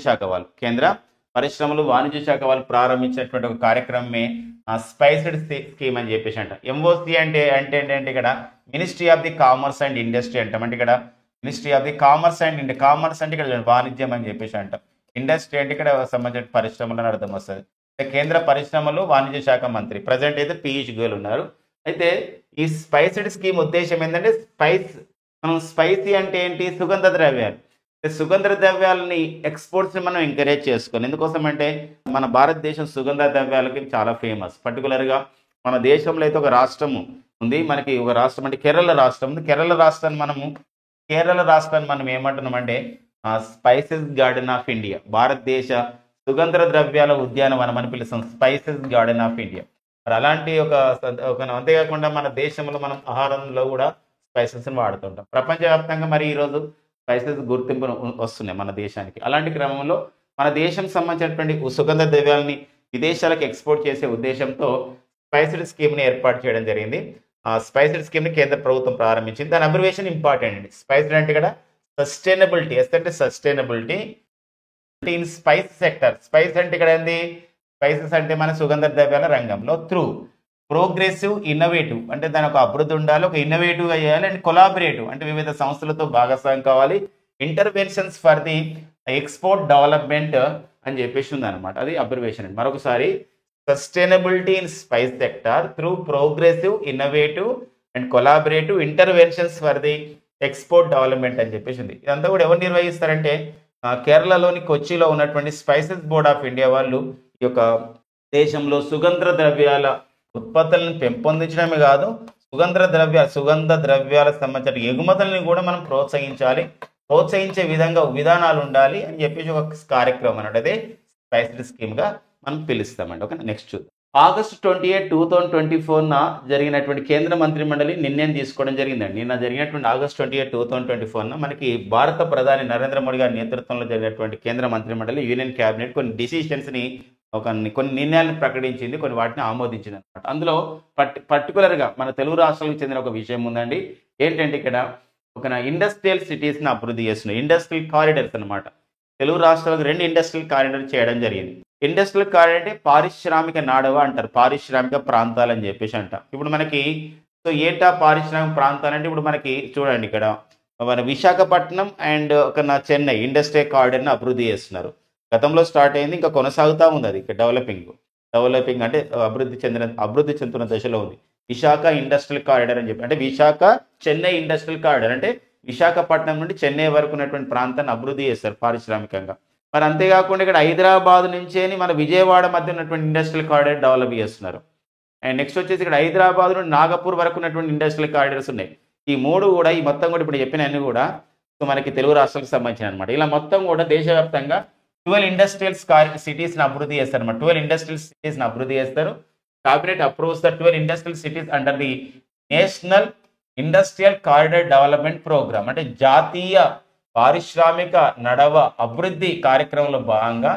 శాఖ వాళ్ళు ప్రారంభించినటువంటి ఒక కార్యక్రమమే స్పైస్డ్ స్కీమ్ అని చెప్పేసి అంటాం. ఎంఓసి అంటే ఏంటంటే ఇక్కడ ministry of the commerce and industry అంటాం. అంటే ఇక్కడ ministry of the commerce and commerce అంటే ఇక్కడ వాణిజ్యం అని చెప్పేసి అంటాం. ఇండస్ట్రీ అంటే ఇక్కడ సంబంధించిన పరిశ్రమలు అని అర్థం వస్తుంది. కేంద్ర పరిశ్రమలు వాణిజ్య శాఖ మంత్రి ప్రజెంట్ అయితే పీయూష్ గోయల్ ఉన్నారు. అయితే ఈ స్పైస్డ్ స్కీమ్ ఉద్దేశం ఏంటంటే స్పైసీ అంటే ఏంటి, సుగంధ ద్రవ్యాలు. సుగంధ ద్రవ్యాలని ఎక్స్పోర్ట్స్ మనం ఎంకరేజ్ చేసుకోవాలి. ఎందుకోసం అంటే మన భారతదేశం సుగంధ ద్రవ్యాలకి చాలా ఫేమస్. పర్టికులర్గా మన దేశంలో అయితే ఒక రాష్ట్రం ఉంది, మనకి ఒక రాష్ట్రం అంటే కేరళ రాష్ట్రం ఉంది. కేరళ రాష్ట్రాన్ని మనం ఏమంటున్నామంటే స్పైసెస్ గార్డెన్ ఆఫ్ ఇండియా, భారతదేశ సుగంధ ద్రవ్యాల ఉద్యానవనం అని పిలుస్తాం, స్పైసెస్ గార్డెన్ ఆఫ్ ఇండియా. మరి అలాంటి ఒక అంతేకాకుండా మన దేశంలో మనం ఆహారంలో కూడా స్పైసెస్ని వాడుతుంటాం. ప్రపంచవ్యాప్తంగా మరి ఈరోజు స్పైసెస్ గుర్తింపు వస్తున్నాయి మన దేశానికి. అలాంటి క్రమంలో మన దేశం సంబంధించినటువంటి సుగంధ ద్రవ్యాలని విదేశాలకు ఎక్స్పోర్ట్ చేసే ఉద్దేశంతో స్పైస్డ్ స్కీమ్ని ఏర్పాటు చేయడం జరిగింది. ఆ స్పైస్డ్ స్కీమ్ని కేంద్ర ప్రభుత్వం ప్రారంభించింది. దాని అబ్రివేషన్ ఇంపార్టెంట్ అండి. స్పైస్డ్ అంటే ఇక్కడ సస్టైనబిలిటీ, అంటే sustainability in spice sector. Spice అంటే ఇక్కడ ఏంది, స్పైసెస్ అంటే మన సుగంధ ద్రవ్యాల రంగంలో త్రూ ప్రోగ్రెసివ్, ఇన్నోవేటివ్ అంటే దాని ఒక అభివృద్ధి ఉండాలి, ఒక ఇన్నోవేటివ్గా చేయాలి, అండ్ కొలాబరేటివ్ అంటే వివిధ సంస్థలతో భాగస్వామ్యం కావాలి, interventions for the export development అని చెప్పేసి ఉంది అనమాట. అది అబ్రివేషన్ అండి. మరొకసారి sustainability in spice sector through progressive, innovative and collaborative interventions for the export development అని చెప్పేసి ఉంది. ఇదంతా కూడా ఎవరు నిర్వహిస్తారంటే కేరళలోని కొచ్చిలో ఉన్నటువంటి స్పైసెస్ బోర్డ్ ఆఫ్ ఇండియా వాళ్ళు ఈ యొక్క దేశంలో సుగంధ ద్రవ్యాల ఉత్పత్తులను పెంపొందించడమే కాదు, సుగంధ ద్రవ్యాల సంబంధించిన ఎగుమతులను కూడా మనం ప్రోత్సహించే విధానాలు ఉండాలి అని చెప్పేసి ఒక కార్యక్రమం అన్నట్టు అదే స్పైస్డ్ స్కీమ్గా మనం పిలుస్తామండి. ఓకే, నెక్స్ట్ చూద్దాం. ఆగస్టు 28, 2024 జరిగినటువంటి కేంద్ర మంత్రి మండలి నిర్ణయం తీసుకోవడం జరిగిందండి. నిన్న జరిగినటువంటి ఆగస్టు 28, 2024 మనకి భారత ప్రధాని నరేంద్ర మోడీ గారి నేతృత్వంలో జరిగినటువంటి కేంద్ర మంత్రి మండలి యూనియన్ క్యాబినెట్ కొన్ని డిసిషన్స్ని కొన్ని నిర్ణయాలను ప్రకటించింది, కొన్ని వాటిని ఆమోదించింది అనమాట. అందులో పర్టికులర్గా మన తెలుగు రాష్ట్రాలకు చెందిన ఒక విషయం ఉందండి. ఏంటంటే ఇక్కడ ఒక ఇండస్ట్రియల్ సిటీస్ని అభివృద్ధి చేస్తున్నాయి, ఇండస్ట్రియల్ కారిడర్స్ అనమాట. తెలుగు రాష్ట్రాలకు 2 ఇండస్ట్రియల్ కారిడార్ చేయడం జరిగింది. ఇండస్ట్రియల్ కారిడార్ అంటే పారిశ్రామిక నాడవ అంటారు, పారిశ్రామిక ప్రాంతాలు అని చెప్పేసి అంటాం. ఇప్పుడు మనకి ఏటా పారిశ్రామిక ప్రాంతాలు అంటే ఇప్పుడు మనకి చూడండి ఇక్కడ మన విశాఖపట్నం అండ్ ఒక చెన్నై ఇండస్ట్రియల్ కారిడార్ని అభివృద్ధి చేస్తున్నారు. గతంలో స్టార్ట్ అయింది, ఇంకా కొనసాగుతూ ఉంది. అది డెవలపింగ్ అంటే అభివృద్ధి చెందుతున్న దశలో ఉంది. విశాఖ ఇండస్ట్రియల్ కారిడార్ అని చెప్పి అంటే విశాఖ చెన్నై ఇండస్ట్రియల్ కారిడార్ అంటే విశాఖపట్నం నుండి చెన్నై వరకు ఉన్నటువంటి ప్రాంతాన్ని అభివృద్ధి చేస్తారు పారిశ్రామికంగా. మరి అంతేకాకుండా ఇక్కడ హైదరాబాద్ నుంచే మన విజయవాడ మధ్య ఉన్నటువంటి ఇండస్ట్రియల్ కారిడార్ డెవలప్ చేస్తున్నారు. అండ్ నెక్స్ట్ వచ్చేసి ఇక్కడ హైదరాబాద్ నుండి నాగపూర్ వరకు ఉన్నటువంటి ఇండస్ట్రియల్ కారిడార్స్ ఉన్నాయి. ఈ మొత్తం కూడా ఇప్పుడు చెప్పిన అన్ని కూడా మనకి తెలుగు రాష్ట్రాలకు సంబంధించిన అనమాట. ఇలా మొత్తం కూడా దేశవ్యాప్తంగా 12 ఇండస్ట్రియల్ సిటీస్ని అభివృద్ధి చేస్తారు అనమాట. 12 ఇండస్ట్రియల్ సిటీస్ని అభివృద్ధి చేస్తారు. Cabinet approves the 12 industrial cities under the national industrial corridor development programme అంటే జాతీయ పారిశ్రామిక నడవ అభివృద్ధి కార్యక్రమంలో భాగంగా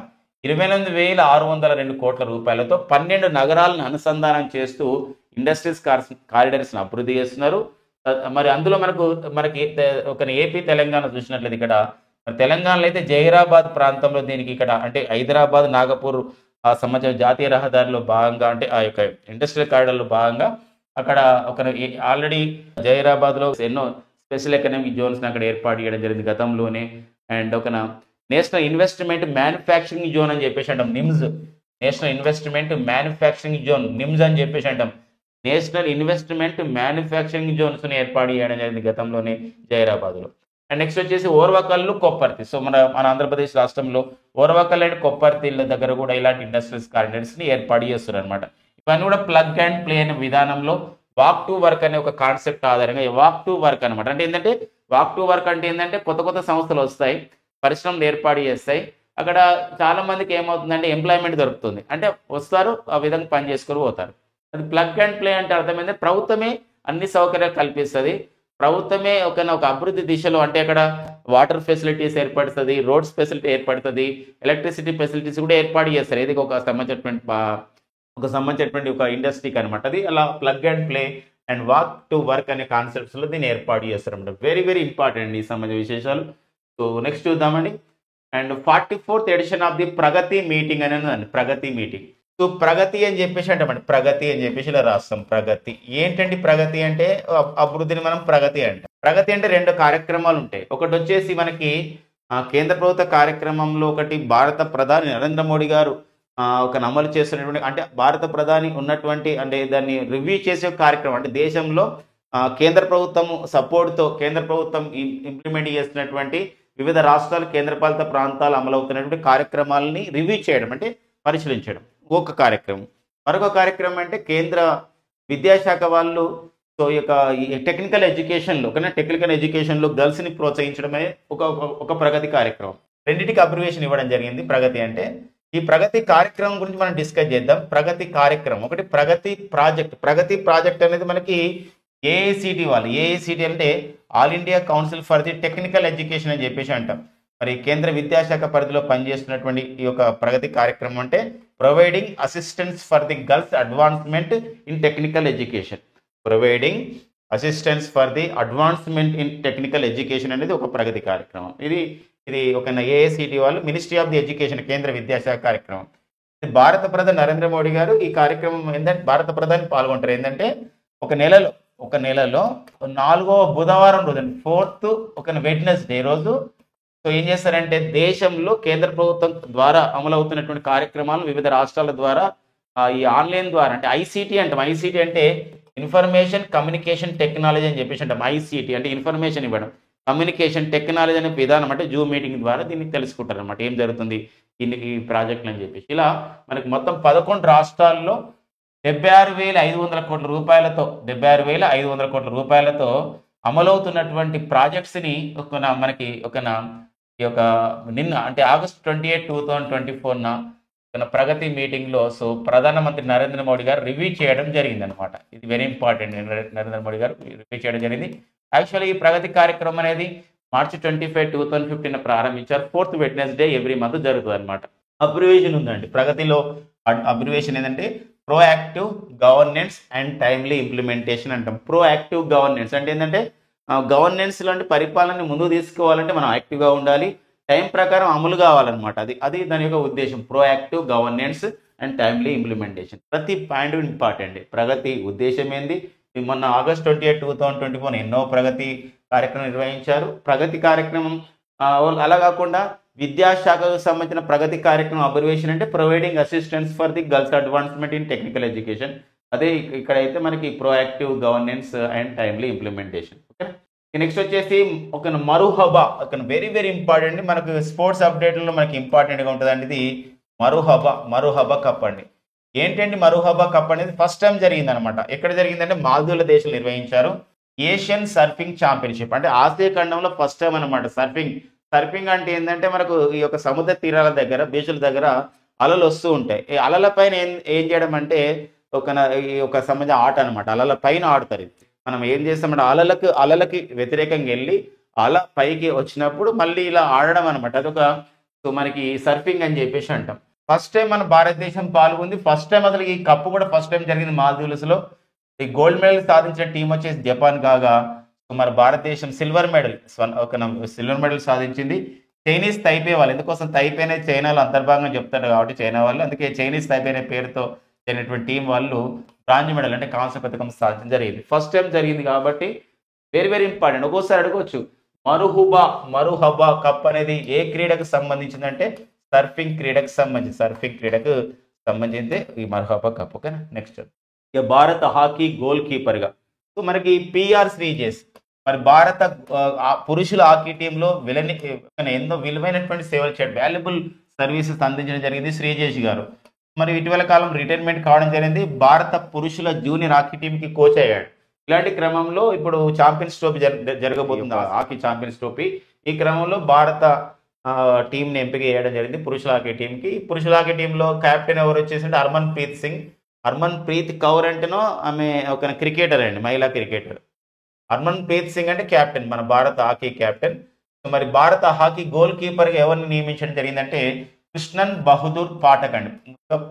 28,602 కోట్ల రూపాయలతో 12 నగరాలను అనుసంధానం చేస్తూ ఇండస్ట్రియల్ కారిడార్స్ని అభివృద్ధి చేస్తున్నారు. మరి అందులో మనకి ఒక ఏపీ తెలంగాణ చూసినట్లయితే ఇక్కడ తెలంగాణలో అయితే జైరాబాద్ ప్రాంతంలో దీనికి ఇక్కడ అంటే హైదరాబాద్ నాగపూర్ సంబంధించిన జాతీయ రహదారిలో భాగంగా అంటే ఆ యొక్క ఇండస్ట్రియల్ కారిడార్లో భాగంగా అక్కడ ఆల్రెడీ జైరాబాద్లో ఎన్నో స్పెషల్ ఎకనామిక్ జోన్స్ అక్కడ ఏర్పాటు చేయడం జరిగింది గతంలోనే. And national investment manufacturing zone అని చెప్పేసి అంటాం, NIMS, national investment manufacturing zone NIMS అని చెప్పేసి అంటాం. నేషనల్ ఇన్వెస్ట్మెంట్ మ్యానుఫ్యాక్చరింగ్ జోన్స్ని ఏర్పాటు చేయడం జరిగింది గతంలోనే జైరాబాద్లో. అండ్ నెక్స్ట్ వచ్చేసి ఓర్వకల్లు, కొప్పర్తి. సో మన ఆంధ్రప్రదేశ్ రాష్ట్రంలో ఓర్వకల్ అండ్ కొప్పర్తిల దగ్గర కూడా ఇలాంటి ఇండస్ట్రియల్ కారిడార్స్ని ఏర్పాటు చేస్తున్నారు అనమాట. ఇవన్నీ కూడా ప్లగ్ అండ్ ప్లే అనే విధానంలో వాక్ టు వర్క్ అనే ఒక కాన్సెప్ట్ ఆధారంగా వాక్ టు వర్క్ అనమాట. అంటే ఏంటంటే వాక్ టు వర్క్ అంటే ఏంటంటే కొత్త సంస్థలు వస్తాయి, పరిశ్రమలు ఏర్పాటు చేస్తాయి, అక్కడ చాలా మందికి ఏమవుతుందంటే ఎంప్లాయ్మెంట్ దొరుకుతుంది, అంటే వస్తారు ఆ విధంగా పని చేసుకొని పోతారు. అది ప్లగ్ అండ్ ప్లే అంటే అర్థమైంది, ప్రభుత్వమే అన్ని సౌకర్యాలు కల్పిస్తుంది, ప్రభుత్వమే ఒక అభివృద్ధి దిశలో, అంటే అక్కడ వాటర్ ఫెసిలిటీస్ ఏర్పడుతుంది, రోడ్స్ ఫెసిలిటీ ఏర్పడుతుంది, ఎలక్ట్రిసిటీ ఫెసిలిటీస్ కూడా ఏర్పాటు చేస్తారు. ఇది ఒక సంబంధించినటువంటి ఒక ఇండస్ట్రీకి అనమాట. అది అలా plug and play and walk to work అనే కాన్సెప్ట్స్లో దీన్ని ఏర్పాటు చేస్తారు అనమాట. వెరీ వెరీ ఇంపార్టెంట్ ఈ సంబంధించిన విశేషాలు. సో నెక్స్ట్ చూద్దామండి. And 44th edition of the Pragati meeting అనేది ఉందండి. ప్రగతి మీటింగ్. సో ప్రగతి అని చెప్పేసి అంటామండి. ప్రగతి అని చెప్పేసి ఇలా రాస్తాం. ప్రగతి ఏంటండి? ప్రగతి అంటే అభివృద్ధిని మనం ప్రగతి అంటాం. ప్రగతి అంటే 2 కార్యక్రమాలు ఉంటాయి. ఒకటి వచ్చేసి మనకి కేంద్ర ప్రభుత్వ కార్యక్రమంలో ఒకటి భారత ప్రధాని నరేంద్ర మోడీ గారు ఒక అమలు చేస్తున్నటువంటి, అంటే భారత ప్రధాని ఉన్నటువంటి, అంటే దాన్ని రివ్యూ చేసే కార్యక్రమం, అంటే దేశంలో కేంద్ర ప్రభుత్వం సపోర్ట్తో కేంద్ర ప్రభుత్వం ఇంప్లిమెంట్ చేస్తున్నటువంటి వివిధ రాష్ట్రాలు, కేంద్రపాలిత ప్రాంతాలు అమలవుతున్నటువంటి కార్యక్రమాలని రివ్యూ చేయడం, అంటే పరిశీలించడం ఒక కార్యక్రమం. మరొక కార్యక్రమం అంటే కేంద్ర విద్యాశాఖ వాళ్ళు సో ఈ టెక్నికల్ ఎడ్యుకేషన్లో గర్ల్స్ని ప్రోత్సహించడమే ఒక ప్రగతి కార్యక్రమం. రెండింటికి అబ్రివేషన్ ఇవ్వడం జరిగింది ప్రగతి అంటే. ఈ ప్రగతి కార్యక్రమం గురించి మనం డిస్కస్ చేద్దాం. ప్రగతి కార్యక్రమం ఒకటి, ప్రగతి ప్రాజెక్ట్. ప్రగతి ప్రాజెక్ట్ అనేది మనకి ఏఐసిటి వాళ్ళు, ఏఐసిటి అంటే all India council for the technical education అని చెప్పేసి అంటాం. మరి కేంద్ర విద్యాశాఖ పరిధిలో పనిచేస్తున్నటువంటి ఈ యొక్క ప్రగతి కార్యక్రమం అంటే providing assistance for the girls advancement in technical education. Providing assistance for the advancement in technical education అనేది ఒక ప్రగతి కార్యక్రమం. ఇది ఒక ఏఐసిటి వాళ్ళు, మినిస్ట్రీ ఆఫ్ ది ఎడ్యుకేషన్, కేంద్ర విద్యాశాఖ కార్యక్రమం. భారత ప్రధాని నరేంద్ర మోడీ గారు ఈ కార్యక్రమం ఏంటంటే భారత ప్రధాని పాల్గొంటారు. ఏంటంటే ఒక నెలలో 4వ బుధవారం రోజు, 4th వెడ్నెస్డే రోజు సో ఏం చేస్తారంటే దేశంలో కేంద్ర ప్రభుత్వం ద్వారా అమలవుతున్నటువంటి కార్యక్రమాలు వివిధ రాష్ట్రాల ద్వారా ఈ ఆన్లైన్ ద్వారా, అంటే ఐసిటి అంటాం. ఐసిటి అంటే ఇన్ఫర్మేషన్ కమ్యూనికేషన్ టెక్నాలజీ అని చెప్పేసి అంటాం. ఐసిటి అంటే ఇన్ఫర్మేషన్ ఇవ్వడం, కమ్యూనికేషన్ టెక్నాలజీ అనే విధానం, అంటే జూమ్ మీటింగ్ ద్వారా దీన్ని తెలుసుకుంటారు అనమాట, ఏం జరుగుతుంది ఈ ప్రాజెక్టులు అని చెప్పేసి. ఇలా మనకి మొత్తం 11 రాష్ట్రాల్లో 76,500 కోట్ల రూపాయలతో 76,500 కోట్ల రూపాయలతో అమలవుతున్నటువంటి ప్రాజెక్ట్స్ని మనకి ఈ యొక్క నిన్న, అంటే August 28, 2024 ప్రగతి మీటింగ్లో సో ప్రధానమంత్రి నరేంద్ర మోడీ గారు రివ్యూ చేయడం జరిగింది అనమాట. ఇది వెరీ ఇంపార్టెంట్. నరేంద్ర మోడీ గారు రివ్యూ చేయడం జరిగింది. యాక్చువల్లీ ఈ ప్రగతి కార్యక్రమం అనేది March 25, 2015 ప్రారంభించారు. 4th వెడ్నెస్డే ఎవ్రీ మంత్ జరుగుతుంది అనమాట. అబ్రివేషన్ ఉందండి ప్రగతిలో. అబ్రివేషన్ ఏంటంటే proactive governance and timely implementation అంటాం. ప్రోయాక్టివ్ గవర్నెన్స్ అంటే ఏంటంటే గవర్నెన్స్ లాంటి పరిపాలనని ముందుకు తీసుకోవాలంటే మనం యాక్టివ్గా ఉండాలి, టైం ప్రకారం అమలు కావాలన్నమాట. అది దాని యొక్క ఉద్దేశం. Proactive governance and timely implementation. ప్రతి పాయింట్ ఇంపార్టెంట్. ప్రగతి ఉద్దేశం ఏంది? మొన్న August 28, 2024 ఎన్నో ప్రగతి కార్యక్రమం నిర్వహించారు. ప్రగతి కార్యక్రమం అలా కాకుండా విద్యాశాఖకు సంబంధించిన ప్రగతి కార్యక్రమం అబ్రివేషన్ అంటే providing assistance for the girls advancement in technical education. అదే ఇక్కడైతే మనకి proactive governance and timely implementation. Okay, next వచ్చేసి మరుహబా. Very very important. మనకు స్పోర్ట్స్ అప్డేట్లో మనకి ఇంపార్టెంట్గా ఉంటుందండి. ఇది మరుహబా కప్ అండి. ఏంటండి మరుహబా కప్ అనేది? ఫస్ట్ టైం జరిగింది అనమాట. ఎక్కడ జరిగిందంటే మాల్దీవుల దేశంలో నిర్వహించారు. ఏషియన్ సర్ఫింగ్ ఛాంపియన్షిప్ అంటే ఆసియా ఖండంలో ఫస్ట్ టైం అనమాట. సర్ఫింగ్ అంటే ఏంటంటే మనకు ఈ యొక్క సముద్ర తీరాల దగ్గర, బీచ్ల దగ్గర అలలు వస్తూ ఉంటాయి. ఈ అలల పైన ఏం చేయడం అంటే ఒక సంబంధించిన ఆట అనమాట. అలల పైన ఆడతారు. మనం ఏం చేస్తామంటే అలలకి వ్యతిరేకంగా వెళ్ళి అల పైకి వచ్చినప్పుడు మళ్ళీ ఇలా ఆడడం అనమాట. మనకి సర్ఫింగ్ అని చెప్పేసి అంటాం. ఫస్ట్ టైం మన భారతదేశం పాల్గొంది. ఫస్ట్ టైం అసలు ఈ కప్పు కూడా ఫస్ట్ టైం జరిగింది మాల్దీవ్స్లో. ఈ గోల్డ్ మెడల్ సాధించిన టీం వచ్చేసి జపాన్ కాగా మన భారతదేశం సిల్వర్ మెడల్ సాధించింది. చైనీస్ తైపే వాళ్ళు. ఎందుకోసం తైపే అనేది చైనాలో అంతర్భాగంగా చెప్తారు కాబట్టి చైనా వాళ్ళు, అందుకే చైనీస్ తైపే అనే పేరుతో జరిగినటువంటి టీం వాళ్ళు బ్రాంజ్ మెడల్ అంటే కాంస్య పథకం సాధించడం జరిగింది. ఫస్ట్ టైం జరిగింది కాబట్టి వెరీ వెరీ ఇంపార్టెంట్. ఒక్కోసారి అడగవచ్చు మరుహబా కప్ అనేది ఏ క్రీడకు సంబంధించిందంటే సర్ఫింగ్ క్రీడకు సంబంధించింది ఈ మరుహబా కప్. ఓకేనా, నెక్స్ట్ ఇక భారత హాకీ గోల్ కీపర్గా సో మనకి పిఆర్ శ్రీజేష్ మరి భారత పురుషుల హాకీ టీంలో ఎన్నో విలువైనటువంటి సేవలు చేయడం, వాల్యుబుల్ సర్వీసెస్ అందించడం జరిగింది శ్రీజేష్ గారు. మరి ఇటీవల కాలం రిటైర్మెంట్ కావడం జరిగింది. భారత పురుషుల జూనియర్ హాకీ టీంకి కోచ్ అయ్యాడు. ఇలాంటి క్రమంలో ఇప్పుడు ఛాంపియన్స్ ట్రోఫీ జరగబోతుంది, హాకీ ఛాంపియన్స్ ట్రోఫీ. ఈ క్రమంలో భారత టీంని ఎంపిక చేయడం జరిగింది పురుషుల హాకీ టీంకి. పురుషుల హాకీ టీంలో కెప్టెన్ ఎవరు వచ్చేసి హర్మన్ ప్రీత్ సింగ్. హర్మన్ ప్రీత్ కౌర్ అంటేనో ఆమె ఒక క్రికెటర్ అండి, మహిళా క్రికెటర్. హర్మన్ ప్రీత్ సింగ్ అంటే కెప్టెన్, మన భారత హాకీ కెప్టెన్. సో మరి భారత హాకీ గోల్ కీపర్గా ఎవరిని నియమించడం జరిగిందంటే కృష్ణన్ బహదూర్ పాఠక్ అండి,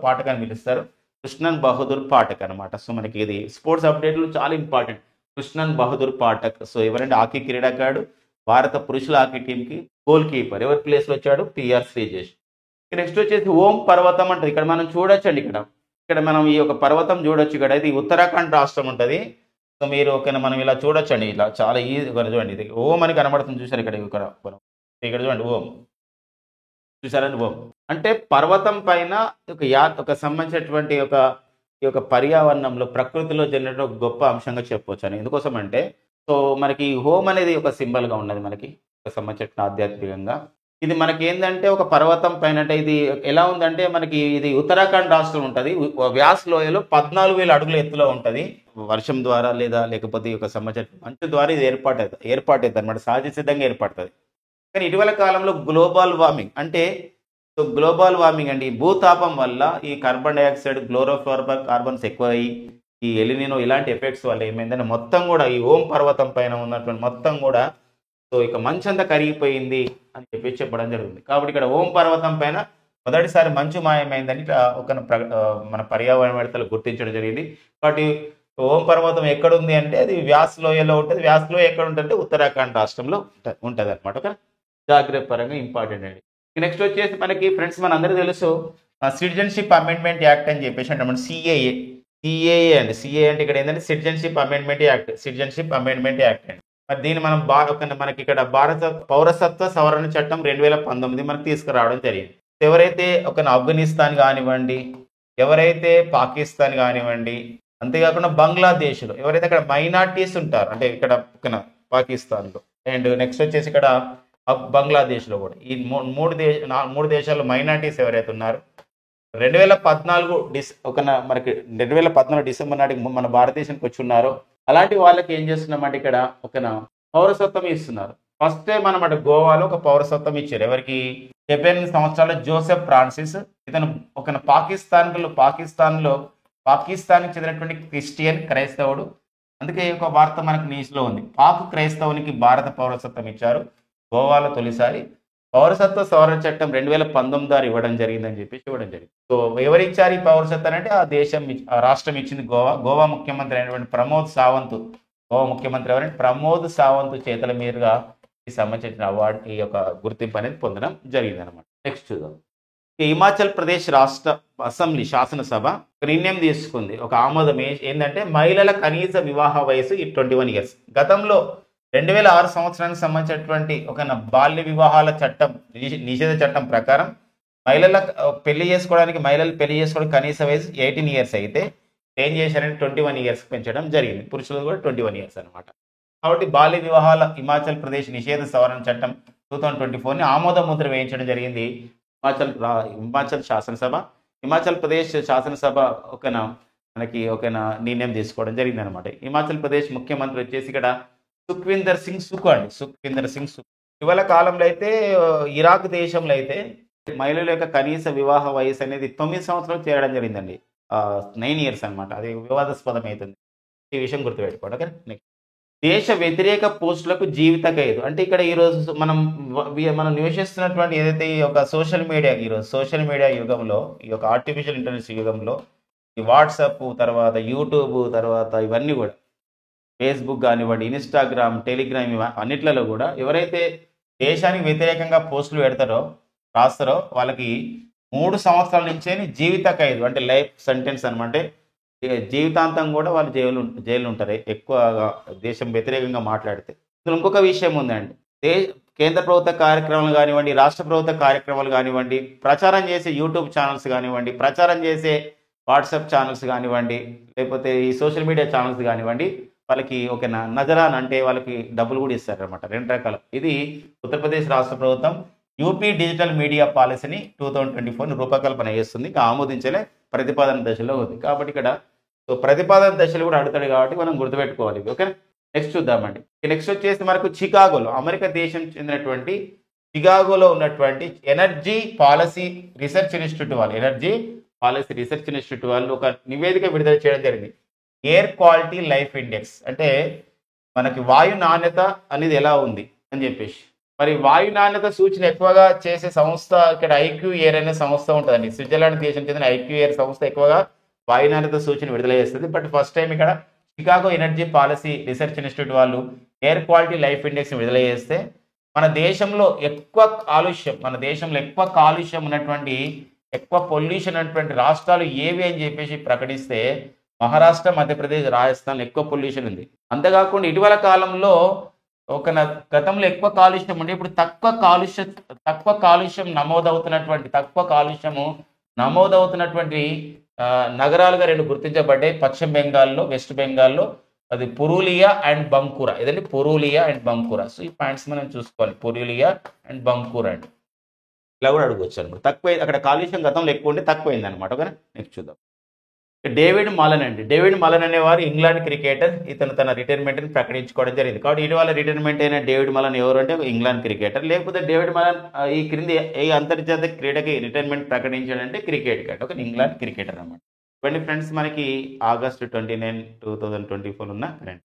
పాఠక్ అని పిలుస్తారు. కృష్ణన్ బహదూర్ పాఠక్ అనమాట. సో మనకి ఇది స్పోర్ట్స్ అప్డేట్లు చాలా ఇంపార్టెంట్. కృష్ణన్ బహదూర్ పాఠక్. సో ఎవరంటే హాకీ క్రీడాకారుడు, భారత పురుషుల హాకీ టీంకి గోల్ కీపర్. ఎవరి ప్లేస్లో వచ్చాడు? పిఆర్ శ్రీజేష్. నెక్స్ట్ వచ్చేసి ఓం పర్వతం అంటది. ఇక్కడ మనం చూడొచ్చండి, ఇక్కడ మనం ఈ యొక్క పర్వతం చూడొచ్చు. ఇక్కడ ఇది ఉత్తరాఖండ్ రాష్ట్రం ఉంటుంది. సో మీరు మనం ఇలా చూడొచ్చండి, ఇలా చాలా ఈజీగా చూడండి. ఇది ఓం అని కనబడుతుంది, చూసారు ఇక్కడ ఇక్కడ చూడండి ఓం, చూసారండి ఓం అంటే పర్వతం పైన ఒక సంబంధించినటువంటి ఈ యొక్క పర్యావరణంలో ప్రకృతిలో జరిగిన ఒక గొప్ప అంశంగా చెప్పవచ్చు అని. ఎందుకోసం అంటే సో మనకి హోమ్ అనేది ఒక సింబల్గా ఉన్నది మనకి సంబంధించిన ఆధ్యాత్మికంగా. ఇది మనకి ఏంటంటే ఒక పర్వతం పైన, అంటే ఇది ఎలా ఉందంటే మనకి ఇది ఉత్తరాఖండ్ రాష్ట్రం ఉంటుంది. వ్యాస్ లోయలో 14,000 అడుగుల ఎత్తులో ఉంటుంది. వర్షం ద్వారా లేకపోతే ఒక సంబంధించిన మంచు ద్వారా ఇది ఏర్పాటవుతుంది అనమాట, సహజ సిద్ధంగా ఏర్పడుతుంది. కానీ ఇటీవల కాలంలో గ్లోబల్ వార్మింగ్ అంటే గ్లోబల్ వార్మింగ్ అండి, భూతాపం వల్ల ఈ కార్బన్ డైఆక్సైడ్, క్లోరోఫ్లోరో కార్బన్స్ ఎక్కువయ్యి ఈ ఎలినినో ఇలాంటి ఎఫెక్ట్స్ వల్ల ఏమైందంటే మొత్తం కూడా ఈ ఓం పర్వతం పైన ఉన్నటువంటి మొత్తం కూడా సో ఇక మంచంతా కరిగిపోయింది అని చెప్పడం జరుగుతుంది. కాబట్టి ఇక్కడ ఓం పర్వతం పైన మొదటిసారి మంచు మాయమైందని మన పర్యావరణవేత్తలు గుర్తించడం జరిగింది. కాబట్టి ఓం పర్వతం ఎక్కడుంది అంటే అది వ్యాస్ లోయలో ఉంటుంది. వ్యాస్ లోయ ఎక్కడ ఉంటుంది? ఉత్తరాఖండ్ రాష్ట్రంలో ఉంటుంది అనమాట. ఓకే, జాగ్రత్త పరంగా ఇంపార్టెంట్ అండి. నెక్స్ట్ వచ్చేసి మనకి ఫ్రెండ్స్ మనందరూ తెలుసు సిటిజన్షిప్ అమెండ్మెంట్ యాక్ట్ అని చెప్పేసి అంటే సిఏఏ అండి. సిఏ అంటే ఇక్కడ ఏంటంటే సిటిజన్షిప్ అమెండ్మెంట్ యాక్ట్ అండి. మరి దీన్ని మనం మనకి ఇక్కడ భారత పౌరసత్వ సవరణ చట్టం 2019 మనకు తీసుకురావడం జరిగింది. ఎవరైతే ఆఫ్ఘనిస్తాన్ కానివ్వండి, ఎవరైతే పాకిస్తాన్ కానివ్వండి, అంతేకాకుండా బంగ్లాదేశ్లో ఎవరైతే అక్కడ మైనార్టీస్ ఉంటారు, అంటే ఇక్కడ పాకిస్తాన్లో అండ్ నెక్స్ట్ వచ్చేసి ఇక్కడ బంగ్లాదేశ్లో కూడా ఈ మూడు దేశాల్లో మైనార్టీస్ ఎవరైతే ఉన్నారు 2014 డిసెంబర్ నాటికి మన భారతదేశానికి వచ్చి ఉన్నారో అలాంటి వాళ్ళకి ఏం చేస్తున్నామంటే ఇక్కడ పౌరసత్వం ఇస్తున్నారు. ఫస్ట్ టైం అనమాట గోవాలో ఒక పౌరసత్వం ఇచ్చారు. ఎవరికి? 78 సంవత్సరాల జోసెఫ్ ఫ్రాన్సిస్. ఇతను పాకిస్తాన్కి చెందినటువంటి క్రిస్టియన్ క్రైస్తవుడు. అందుకే ఒక వార్త మనకు న్యూస్లో ఉంది, పాక్ క్రైస్తవునికి భారత పౌరసత్వం ఇచ్చారు. గోవాలో తొలిసారి పౌరసత్వ సవరణ చట్టం 2019 ఇవ్వడం జరిగిందని చెప్పేసి ఇవ్వడం జరిగింది. సో ఎవరు ఇచ్చారు ఈ పౌరసత్వం అంటే ఆ రాష్ట్రం ఇచ్చింది గోవా ముఖ్యమంత్రి అయినటువంటి ప్రమోద్ సావంత్ చేతుల మీదుగా ఈ సంబంధించిన అవార్డు, ఈ యొక్క గుర్తింపు అనేది పొందడం జరిగింది అనమాట. నెక్స్ట్ చూద్దాం. హిమాచల్ ప్రదేశ్ రాష్ట్ర అసెంబ్లీ శాసనసభ నిర్ణయం తీసుకుంది, ఒక ఆమోదం ఏంటంటే మహిళల కనీస వివాహ వయసు 21 years. గతంలో 2006 సంవత్సరానికి సంబంధించినటువంటి బాల్య వివాహాల చట్టం, నిషేధ చట్టం ప్రకారం మహిళలు పెళ్లి చేసుకోవడానికి కనీస వయసు 18 years అయితే ఏం చేశారంటే 21 years పెంచడం జరిగింది. పురుషులు కూడా 21 years అనమాట. కాబట్టి బాల్య వివాహాల హిమాచల్ ప్రదేశ్ నిషేధ సవరణ చట్టం 2024ని ఆమోద ముద్ర వేయించడం జరిగింది హిమాచల్ శాసనసభ. హిమాచల్ ప్రదేశ్ శాసనసభ మనకి నిర్ణయం తీసుకోవడం జరిగింది అనమాట. హిమాచల్ ప్రదేశ్ ముఖ్యమంత్రి వచ్చేసి ఇక్కడ సుఖ్వీందర్ సింగ్ సుఖ్. ఇటీవల కాలంలో అయితే ఇరాక్ దేశంలో అయితే మహిళల యొక్క కనీస వివాహ వయసు అనేది 9 సంవత్సరాలు చేరడం జరిగిందండి. 9 years అనమాట. అది వివాదాస్పదం అవుతుంది, ఈ విషయం గుర్తుపెట్టుకోండి. ఓకే, నెక్స్ట్ దేశ వ్యతిరేక పోస్టులకు జీవిత ఖైదు. అంటే ఇక్కడ ఈరోజు మనం నివసిస్తున్నటువంటి ఏదైతే ఈ యొక్క సోషల్ మీడియా యుగంలో, ఈ యొక్క ఆర్టిఫిషియల్ ఇంటెలిజెన్స్ యుగంలో ఈ వాట్సాప్ తర్వాత యూట్యూబ్ తర్వాత ఇవన్నీ కూడా ఫేస్బుక్ కానివ్వండి, ఇన్స్టాగ్రామ్, టెలిగ్రామ్ అన్నిట్లలో కూడా ఎవరైతే దేశానికి వ్యతిరేకంగా పోస్టులు రాస్తారో వాళ్ళకి 3 సంవత్సరాల నుంచే జీవిత ఖైదు అంటే లైఫ్ సెంటెన్స్ అనమాట. జీవితాంతం కూడా వాళ్ళు జైలు ఉంటారు ఎక్కువగా దేశం వ్యతిరేకంగా మాట్లాడితే. ఇంకొక విషయం ఉందండి, కేంద్ర ప్రభుత్వ కార్యక్రమాలు కానివ్వండి, రాష్ట్ర ప్రభుత్వ కార్యక్రమాలు కానివ్వండి, ప్రచారం చేసే యూట్యూబ్ ఛానల్స్ కానివ్వండి, ప్రచారం చేసే వాట్సాప్ ఛానల్స్ కానివ్వండి, లేకపోతే ఈ సోషల్ మీడియా ఛానల్స్ కానివ్వండి, వాళ్ళకి నజరాన్ అంటే వాళ్ళకి డబ్బులు కూడా ఇస్తారనమాట. 2 రకాలు. ఇది ఉత్తరప్రదేశ్ రాష్ట్ర ప్రభుత్వం యూపీ డిజిటల్ మీడియా పాలసీని 2024 రూపకల్పన చేస్తుంది. ఇంకా ఆమోదించలే, ప్రతిపాదన దశలో ఉంది. కాబట్టి ఇక్కడ ప్రతిపాదన దశలు కూడా అడుగుతాడు కాబట్టి మనం గుర్తుపెట్టుకోవాలి. ఓకే, నెక్స్ట్ చూద్దామండి. నెక్స్ట్ వచ్చేసి మనకు చికాగోలో అమెరికా దేశం చెందినటువంటి చికాగోలో ఉన్నటువంటి ఎనర్జీ పాలసీ రిసెర్చ్ ఇన్స్టిట్యూట్ వాళ్ళు ఒక నివేదిక విడుదల చేయడం జరిగింది. ఎయిర్ క్వాలిటీ లైఫ్ ఇండెక్స్ అంటే మనకి వాయు నాణ్యత అనేది ఎలా ఉంది అని చెప్పేసి. మరి వాయు నాణ్యత సూచన ఎక్కువగా చేసే సంస్థ ఇక్కడ ఐక్యూ ఎయిర్ అనే సంస్థ ఉంటుందండి. స్విట్జర్లాండ్ దేశం చెందిన ఐక్యూ ఎయిర్ సంస్థ ఎక్కువగా వాయు నాణ్యత సూచన విడుదల చేస్తుంది. బట్ ఫస్ట్ టైం ఇక్కడ Chicago energy policy research institute వాళ్ళు ఎయిర్ క్వాలిటీ లైఫ్ ఇండెక్స్ విడుదల చేస్తే మన దేశంలో ఎక్కువ కాలుష్యం ఉన్నటువంటి, ఎక్కువ పొల్యూషన్ ఉన్నటువంటి రాష్ట్రాలు ఏవి అని చెప్పేసి ప్రకటిస్తే మహారాష్ట్ర, మధ్యప్రదేశ్, రాజస్థాన్ ఎక్కువ పొల్యూషన్ ఉంది. అంతేకాకుండా ఇటీవల కాలంలో గతంలో ఎక్కువ కాలుష్యం ఉండి ఇప్పుడు తక్కువ కాలుష్యం నమోదవుతున్నటువంటి నగరాలుగా 2 గుర్తించబడ్డాయి. పశ్చిమ బెంగాల్లో, వెస్ట్ బెంగాల్లో. అది పురూలియా అండ్ బంకురా. ఇదండి పురూలియా అండ్ బంకురా. సో ఈ పాయింట్స్ మనం చూసుకోవాలి. పురూలియా అండ్ బంకురా అండి. ఇలా కూడా అడగవచ్చు అనమాట. తక్కువ అక్కడ కాలుష్యం గతంలో ఎక్కువ ఉండి తక్కువైంది అనమాట. ఓకే, నెక్స్ట్ చూద్దాం. డేవిడ్ మలన్ అనేవారు ఇంగ్లాండ్ క్రికెటర్. ఇతను తన రిటైర్మెంట్ని ప్రకటించుకోవడం జరిగింది. కాబట్టి ఇటీవల రిటైర్మెంట్ అయిన డేవిడ్ మలన్ ఎవరు అంటే ఇంగ్లాండ్ క్రికెటర్. లేకపోతే డేవిడ్ మలన్ ఈ క్రింది ఏ అంతర్జాతీయ క్రీడకి రిటైర్మెంట్ ప్రకటించాడంటే క్రికెట్ కాదు, ఒక ఇంగ్లాండ్ క్రికెటర్ అన్నమాట. ఇవన్నీ ఫ్రెండ్స్ మనకి ఆగస్టు 29, 2024 ఉన్న కరెంట్.